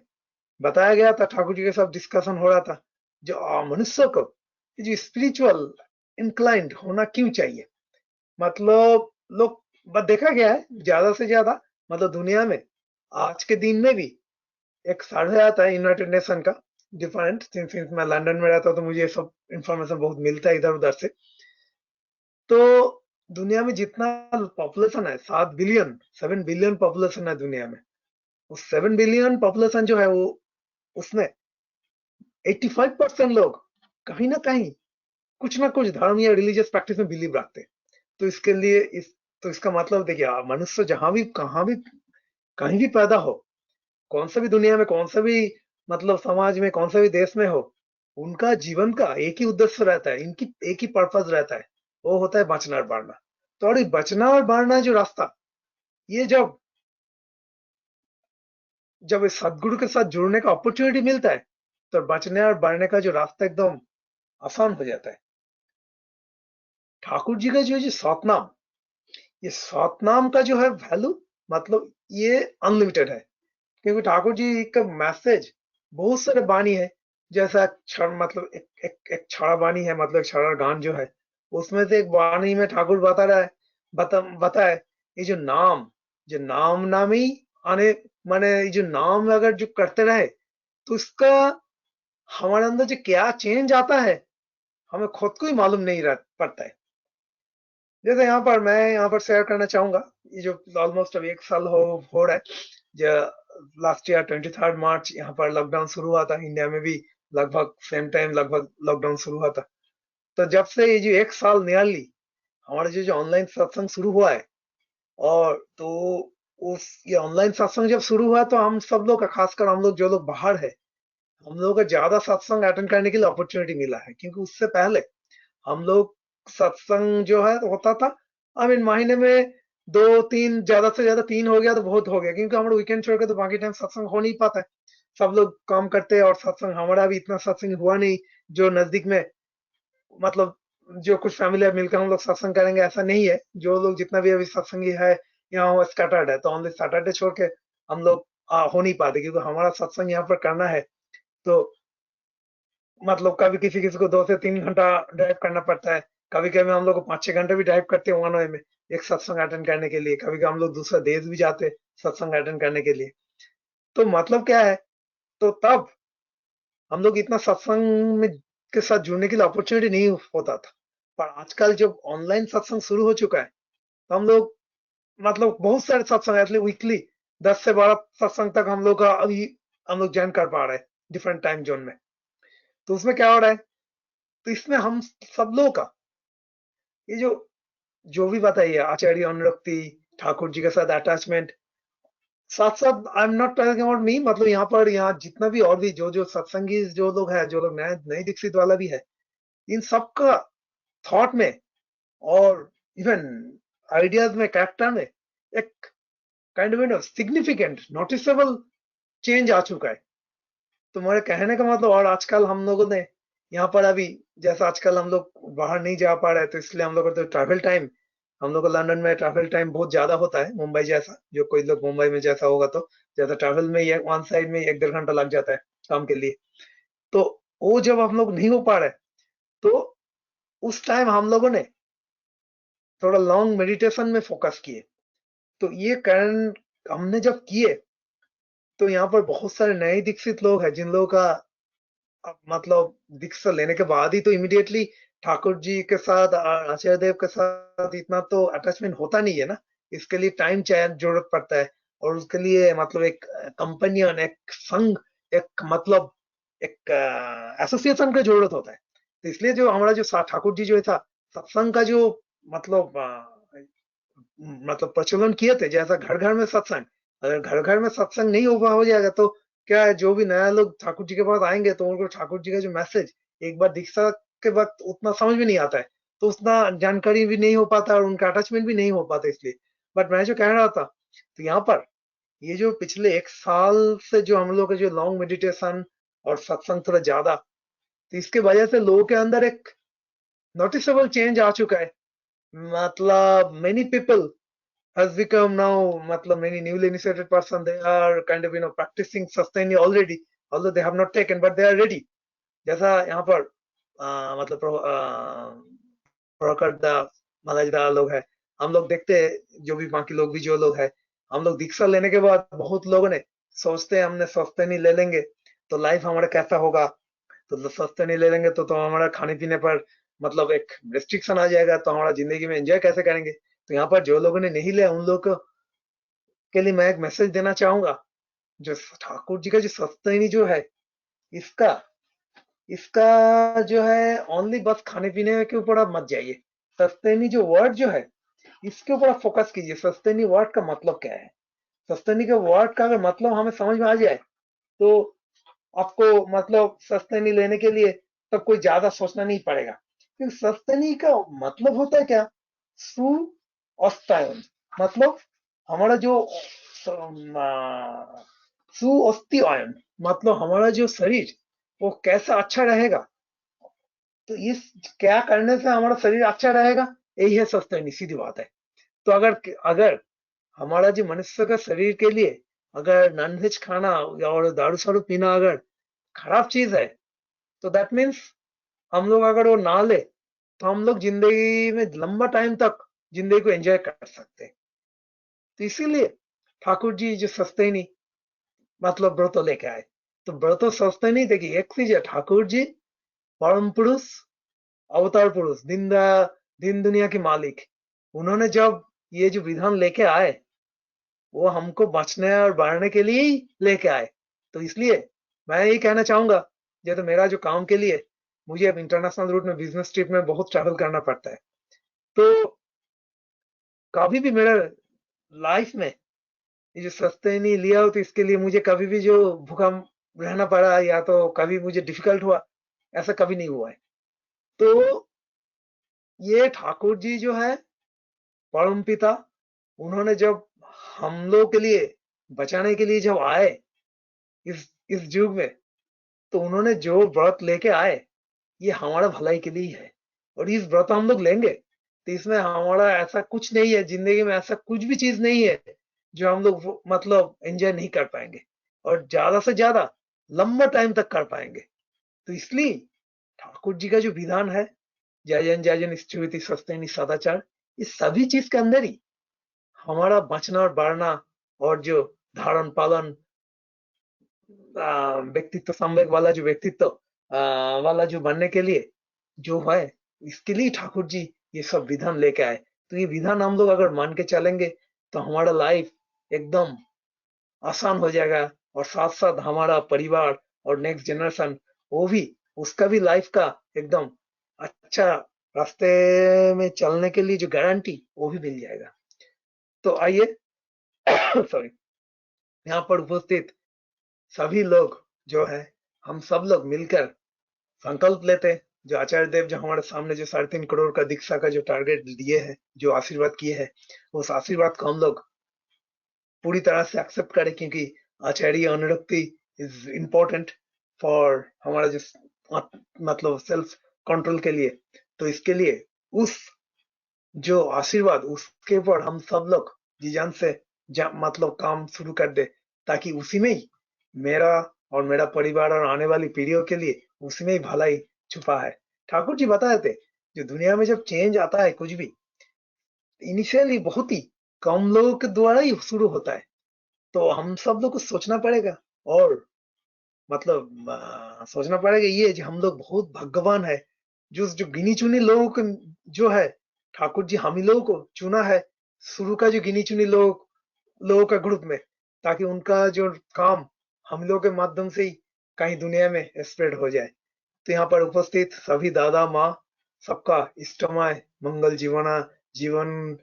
बताया गया था, ठाकुर जी के साथ डिस्कशन हो रहा था, जो मनुष्य को जो स्पिरिचुअल इंक्लाइंड होना क्यों चाहिए। मतलब लोग देखा गया है ज्यादा से ज्यादा, मतलब दुनिया में आज के दिन में भी एक सर्वे आता है यूनाइटेड नेशन का, डिफरेंट, सिंस मैं लंदन में रहता हूँ तो मुझे ये सब इंफॉर्मेशन बहुत मिलता है इधर उधर से। तो दुनिया में जितना पॉपुलेशन है 7 बिलियन पॉपुलेशन है दुनिया में। उस 7 बिलियन पॉपुलेशन जो है वो उसमें 85% लोग कहीं ना कहीं कुछ ना कुछ धर्म या रिलीजियस प्रैक्टिस में बिलीव रखते हैं। तो इसके लिए तो इसका मतलब देखिए मनुष्य जहां भी कहीं भी पैदा हो, कौन सा भी दुनिया में कौन सा भी मतलब समाज में कौन सा भी देश में हो, उनका जीवन का एक ही उद्देश्य रहता है, इनकी एक ही पर्पज रहता है, वो होता है बचना और बढ़ना। तो और बचना और बढ़ना जो रास्ता, ये जब इस सदगुरु के साथ जुड़ने का अपॉर्चुनिटी मिलता है, तो बचने और बढ़ने का जो रास्ता एकदम आसान हो जाता है। ठाकुर जी का जो सतनाम, ये सतनाम का जो है वैल्यू मतलब ये अनलिमिटेड है, क्योंकि ठाकुर जी का मैसेज बहुत सारे बानी है। जैसा मतलब एक छड़ा बानी है, मतलब छड़ा गान जो है, उसमें से एक बानी में ठाकुर बता रहा है, बताए ये जो नाम नामी आने माने ये जो नाम अगर जो करते रहे तो इसका हमारे अंदर जो क्या चेंज आता है हमें खुद को ही मालूम नहीं पड़ता है। जैसे मैं यहाँ पर शेयर करना चाहूंगा, ये जो ऑलमोस्ट अब 1 साल हो रहा है, जो लास्ट ईयर 23 मार्च यहाँ पर लॉकडाउन शुरू हुआ था, इंडिया में भी लगभग सेम टाइम लगभग लॉकडाउन शुरू हुआ था। तो जब से ये जो 1 साल नियरली हमारा जो ऑनलाइन सत्संग शुरू हुआ है, और तो ये ऑनलाइन सत्संग जब शुरू हुआ तो हम सब लोग, खासकर हम लोग जो लोग बाहर है, हम लोग को ज्यादा सत्संग अटेंड करने के लिए अपॉर्चुनिटी मिला है, क्योंकि उससे पहले हम लोग सत्संग जो है होता था। आई मीन महीने में 2-3, ज्यादा से ज्यादा 3 हो गया तो बहुत हो गया, क्योंकि हम लोग वीकेंड छोड़ के तो बाकी टाइम सत्संग हो नहीं पाता है। सब लोग काम करते हैं और सत्संग हमारा भी इतना सत्संग हुआ नहीं जो नजदीक में, मतलब जो कुछ फैमिली मिलकर हम लोग सत्संग करेंगे ऐसा नहीं है। जो लोग जितना भी अभी सत्संगी है यहाँ वो स्कैटर्ड है, तो ओनली सैटरडे छोड़ के हम लोग हो नहीं पाते, क्योंकि हमारा सत्संग यहाँ पर करना है तो मतलब कभी किसी किसी को 2 से 3 घंटा ड्राइव करना पड़ता है। कभी कभी हम लोग को 5-6 घंटे भी ड्राइव करते हैं वन वे में एक सत्संग अटेंड करने के लिए। कभी कभी हम लोग दूसरा देश भी जाते हैं सत्संग अटेंड करने के लिए। तो मतलब क्या है, तो तब हम लोग इतना सत्संग में के साथ जुड़ने के लिए अपॉर्चुनिटी नहीं होता था। पर आजकल जब ऑनलाइन सत्संग शुरू हो चुका है तो हम लोग मतलब बहुत सारे सत्संग एटलीस्ट वीकली 10 से 12 सत्संग तक हम लोग का अभी हम लोग ज्वाइन कर पा रहे हैं डिफरेंट टाइम जोन में। तो उसमें क्या हो रहा है, तो इसमें हम सब लोगों का ये जो भी बताइए आचार्य अनुरक्ति, ठाकुर जी के साथ अटैचमेंट, साथ साथ I am not talking about me, मतलब यहाँ जितना भी और भी जो जो सत्संगी जो लोग हैं, जो लोग नए नई दीक्षित वाला भी है, इन सबका थॉट में और इवन आइडियाज में, कैरेक्टर में एक kind of significant noticeable change आ चुका है। तो मेरे कहने का मतलब, और आजकल हम लोगों ने यहाँ पर अभी जैसा आजकल हम लोग बाहर नहीं जा पा रहे, तो इसलिए हम लोग को तो ट्रैवल टाइम, हम लोग को लंदन में ट्रैवल टाइम बहुत ज्यादा होता है मुंबई जैसा। जो कोई लोग मुंबई में जैसा होगा तो ज्यादा ट्रैवल में ये वन साइड में 1-1.5 घंटा लग जाता है काम के लिए। तो वो जब हम लोग नहीं हो पा रहे तो उस टाइम हम लोगों ने थोड़ा लॉन्ग मेडिटेशन में फोकस किए। तो ये कारण हमने जब किए तो यहाँ पर बहुत सारे नए दीक्षित लोग हैं जिन लोगों का मतलब दीक्षा लेने के बाद ही तो इमीडिएटली ठाकुर जी के साथ आचार्य देव के साथ इतना तो अटैचमेंट होता नहीं है ना। इसके लिए टाइम चाहिए, जरूरत पड़ता है, और उसके लिए मतलब एक कंपेनियन, एक संघ, एक मतलब एक एसोसिएशन का जरूरत होता है। तो इसलिए जो हमारा जो ठाकुर जी जो था सत्संग का जो मतलब मतलब प्रचलन किए थे, जैसा घर घर में सत्संग, अगर घर घर में सत्संग नहीं हो जाएगा तो क्या है, जो भी नया लोग ठाकुर जी के पास आएंगे तो उनको ठाकुर जी का जो मैसेज एक बार दीक्षा के वक्त उतना समझ में नहीं आता है, तो उतना जानकारी भी नहीं हो पाता और उनका अटैचमेंट भी नहीं हो पाता। इसलिए बट मैं जो कह रहा था, तो यहाँ पर ये जो पिछले 1 साल से जो हम लोग का जो लॉन्ग मेडिटेशन और सत्संग थोड़ा ज्यादा, तो इसके वजह से लोगों के अंदर एक नोटिसेबल चेंज आ चुका है। मतलब many people has become now, matlab many newly initiated person, they are kind of practicing sustaining already, although they have not taken but they are ready। जैसा यहाँ पर मतलब प्रखर दा महाराज दा लोग है, हम लोग देखते हैं जो भी बाकी लोग भी जो लोग है, हम लोग दीक्षा लेने के बाद बहुत लोगों ने सोचते हैं हमने सस्ते नहीं ले लेंगे तो लाइफ हमारा कैसा होगा, तो सस्ते नहीं ले लेंगे तो हमारा खाने पीने पर मतलब एक रिस्ट्रिक्शन आ जाएगा, तो हमारा जिंदगी में एंजॉय कैसे करेंगे। तो यहाँ पर जो लोगों ने नहीं लिया उन लोगों के लिए मैं एक मैसेज देना चाहूंगा, जो ठाकुर जी का जो सस्तेनी जो है, इसका इसका जो है ओनली बस खाने पीने के ऊपर आप मत जाइए। सस्तेनी जो वर्ड जो है इसके ऊपर आप फोकस कीजिए। सस्तेनी वर्ड का मतलब क्या है, सस्तेनी के वर्ड का अगर मतलब हमें समझ में आ जाए तो आपको मतलब सस्तेनी लेने के लिए तब कोई ज्यादा सोचना नहीं पड़ेगा। क्योंकि सस्तेनी का मतलब होता है क्या, सु ऑस्टायन, मतलब हमारा जो सु अस्थि आयन, मतलब हमारा जो शरीर वो कैसा अच्छा रहेगा। तो इस क्या करने से हमारा शरीर अच्छा रहेगा, यही है सस्तेनी, सीधी बात है। तो अगर अगर हमारा जो मनुष्य का शरीर के लिए अगर नॉनवेज खाना और दारू शारू पीना अगर खराब चीज है, तो दैट मीन्स हम लोग अगर वो ना ले तो हम लोग जिंदगी में लंबा टाइम तक जिंदगी को एंजॉय कर सकते हैं। तो इसीलिए ठाकुर जी जो सस्तेनी मतलब व्रत लेके आए, तो व्रत सस्ते नहीं, देखिए एक चीज है, ठाकुर जी परम पुरुष, अवतार पुरुष, दिन दुनिया के मालिक, उन्होंने जब ये जो विधान लेके आए वो हमको बचने और बढ़ने के लिए ही लेके आए। तो इसलिए मैं यही कहना चाहूंगा, जैसे मेरा जो काम के लिए मुझे अब इंटरनेशनल रूट में बिजनेस ट्रिप में बहुत ट्रैवल करना पड़ता है, तो कभी भी मेरा लाइफ में ये जो सस्ते नहीं लिया हो तो इसके लिए मुझे कभी भी जो भूखा रहना पड़ा या तो कभी मुझे डिफिकल्ट हुआ, ऐसा कभी नहीं हुआ है। तो ये ठाकुर जी जो है परम पिता, उन्होंने जब हम लोग के लिए बचाने के लिए जब आए इस युग में, तो उन्होंने जो व्रत लेके आए ये हमारा भलाई के लिए है। और इस व्रत हम लोग लेंगे तो इसमें हमारा ऐसा कुछ नहीं है, जिंदगी में ऐसा कुछ भी चीज नहीं है जो हम लोग मतलब एंजॉय नहीं कर पाएंगे और ज्यादा से ज्यादा लंबा टाइम तक कर पाएंगे। तो इसलिए ठाकुर जी का जो विधान है, जय स्तुति सस्तेनी सदाचार, इस सभी चीज के अंदर ही हमारा बचना और बढ़ना और जो धारण पालन व्यक्तित्व सम्यक वाला जो व्यक्तित्व वाला जो बनने के लिए जो है, इसके लिए ठाकुर जी ये सब विधान लेके आए। तो ये विधान हम लोग अगर मान के चलेंगे तो हमारा लाइफ एकदम आसान हो जाएगा और साथ साथ हमारा परिवार और नेक्स्ट जनरेशन वो भी उसका भी लाइफ का एकदम अच्छा रास्ते में चलने के लिए जो गारंटी वो भी मिल जाएगा। तो आइए सॉरी, यहाँ पर उपस्थित सभी लोग जो है हम सब लोग मिलकर संकल्प लेते हैं, जो आचार्य देव जो हमारे सामने जो 3.5 करोड़ का दीक्षा का जो टारगेट दिए है, जो आशीर्वाद किए हैं, उस आशीर्वाद को हम लोग पूरी तरह से एक्सेप्ट करें, क्योंकि आचार्य अनुरक्ति इज इम्पोर्टेंट फॉर हमारा जो मतलब सेल्फ कंट्रोल के लिए। तो इसके लिए उस जो आशीर्वाद उसके ऊपर हम सब लोग जी जान से मतलब काम शुरू कर दे, ताकि उसी में ही मेरा और मेरा परिवार और आने वाली पीढ़ियों के लिए उसी में ही भलाई छुपा है। ठाकुर जी बताए थे जो दुनिया में जब चेंज आता है कुछ भी इनिशियली बहुत ही कम लोगों के द्वारा ही शुरू होता है। तो हम सब लोग को सोचना पड़ेगा और मतलब सोचना पड़ेगा ये जो हम लोग बहुत भाग्यवान है, जो गिनी चुनी लोगों को जो है ठाकुर जी हम ही लोगों को चुना है, शुरू का जो गिनी चुनी लोगों का ग्रुप में, ताकि उनका जो काम हम लोग के माध्यम से ही कहीं दुनिया में स्प्रेड हो जाए। तो यहाँ पर उपस्थित सभी दादा माँ सबका इष्टमय मंगल जीवन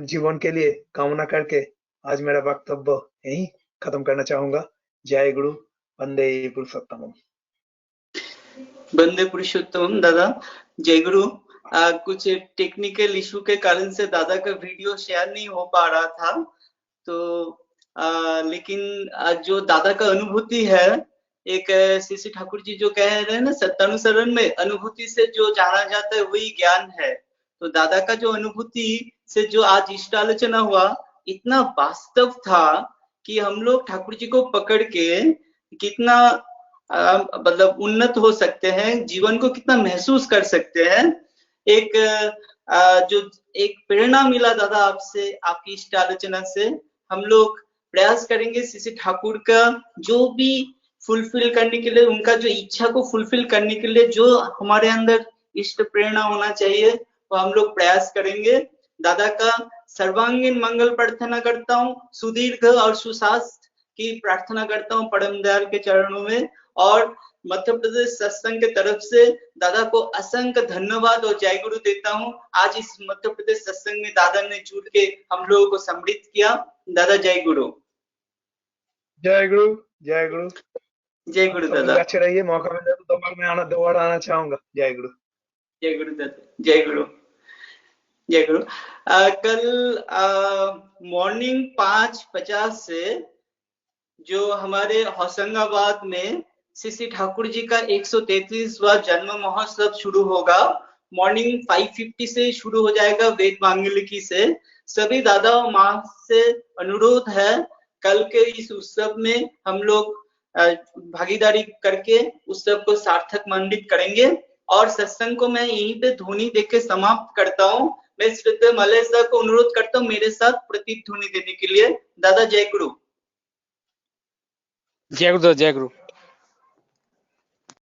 जीवन के लिए कामना करके आज मेरा वक्तव्य यही खत्म करना चाहूंगा। जय गुरु, वंदे पुरुषोत्तम। वंदे पुरुषोत्तम दादा, जय गुरु। कुछ टेक्निकल इशू के कारण से दादा का वीडियो शेयर नहीं हो पा रहा था, तो लेकिन जो दादा का अनुभूति है, एक श्री ठाकुर जी जो कह रहे हैं ना, सत्यानुसरण में अनुभूति से जो जाना जाता है वही ज्ञान है। तो दादा का जो अनुभूति से जो आज इष्ट आलोचना हुआ इतना वास्तव था कि हम लोग ठाकुर जी को पकड़ के कितना मतलब उन्नत हो सकते हैं, जीवन को कितना महसूस कर सकते हैं। एक जो एक प्रेरणा मिला दादा आपसे, आपकी इष्ट आलोचना से। हम लोग प्रयास करेंगे श्री ठाकुर का जो भी फुलफिल करने के लिए, उनका जो इच्छा को फुलफिल करने के लिए जो हमारे अंदर इष्ट प्रेरणा होना चाहिए वो हम लोग प्रयास करेंगे। दादा का सर्वांगीण मंगल प्रार्थना करता हूँ, सुदीर्घ और सुस्वास्थ्य की प्रार्थना करता हूँ परम दयाल के चरणों में। और मध्य प्रदेश सत्संग के तरफ से दादा को असंख्य धन्यवाद और जय गुरु देता हूँ। आज इस मध्य प्रदेश सत्संग में दादा ने जुड़ के हम लोगों को समृद्ध किया। दादा जय गुरु। जय गुरु, जय गुरु, जय गुरु दादा। अच्छे रहिए, मौका मिले तो दोबारा आना चाहूंगा। जय गुरु, जय गुरु दादा, जय गुरु, जय गुरु। कल मॉर्निंग 5:50 से जो हमारे होशंगाबाद में श्री ठाकुर जी का 133वां जन्म महोत्सव शुरू होगा। मॉर्निंग 5:50 से शुरू हो जाएगा वेद मांगलिकी से। सभी दादा और माँ से अनुरोध है कल के इस उत्सव में हम लोग भागीदारी करके उत्सव को सार्थक मंडित करेंगे। और सत्संग को मैं यहीं पे ध्वनि देके समाप्त करता हूँ। मैं श्रीयुत मलय सर को अनुरोध करता हूँ मेरे साथ प्रतिध्वनि देने के लिए। दादा जय गुरु। जय गुरु, जय गुरु।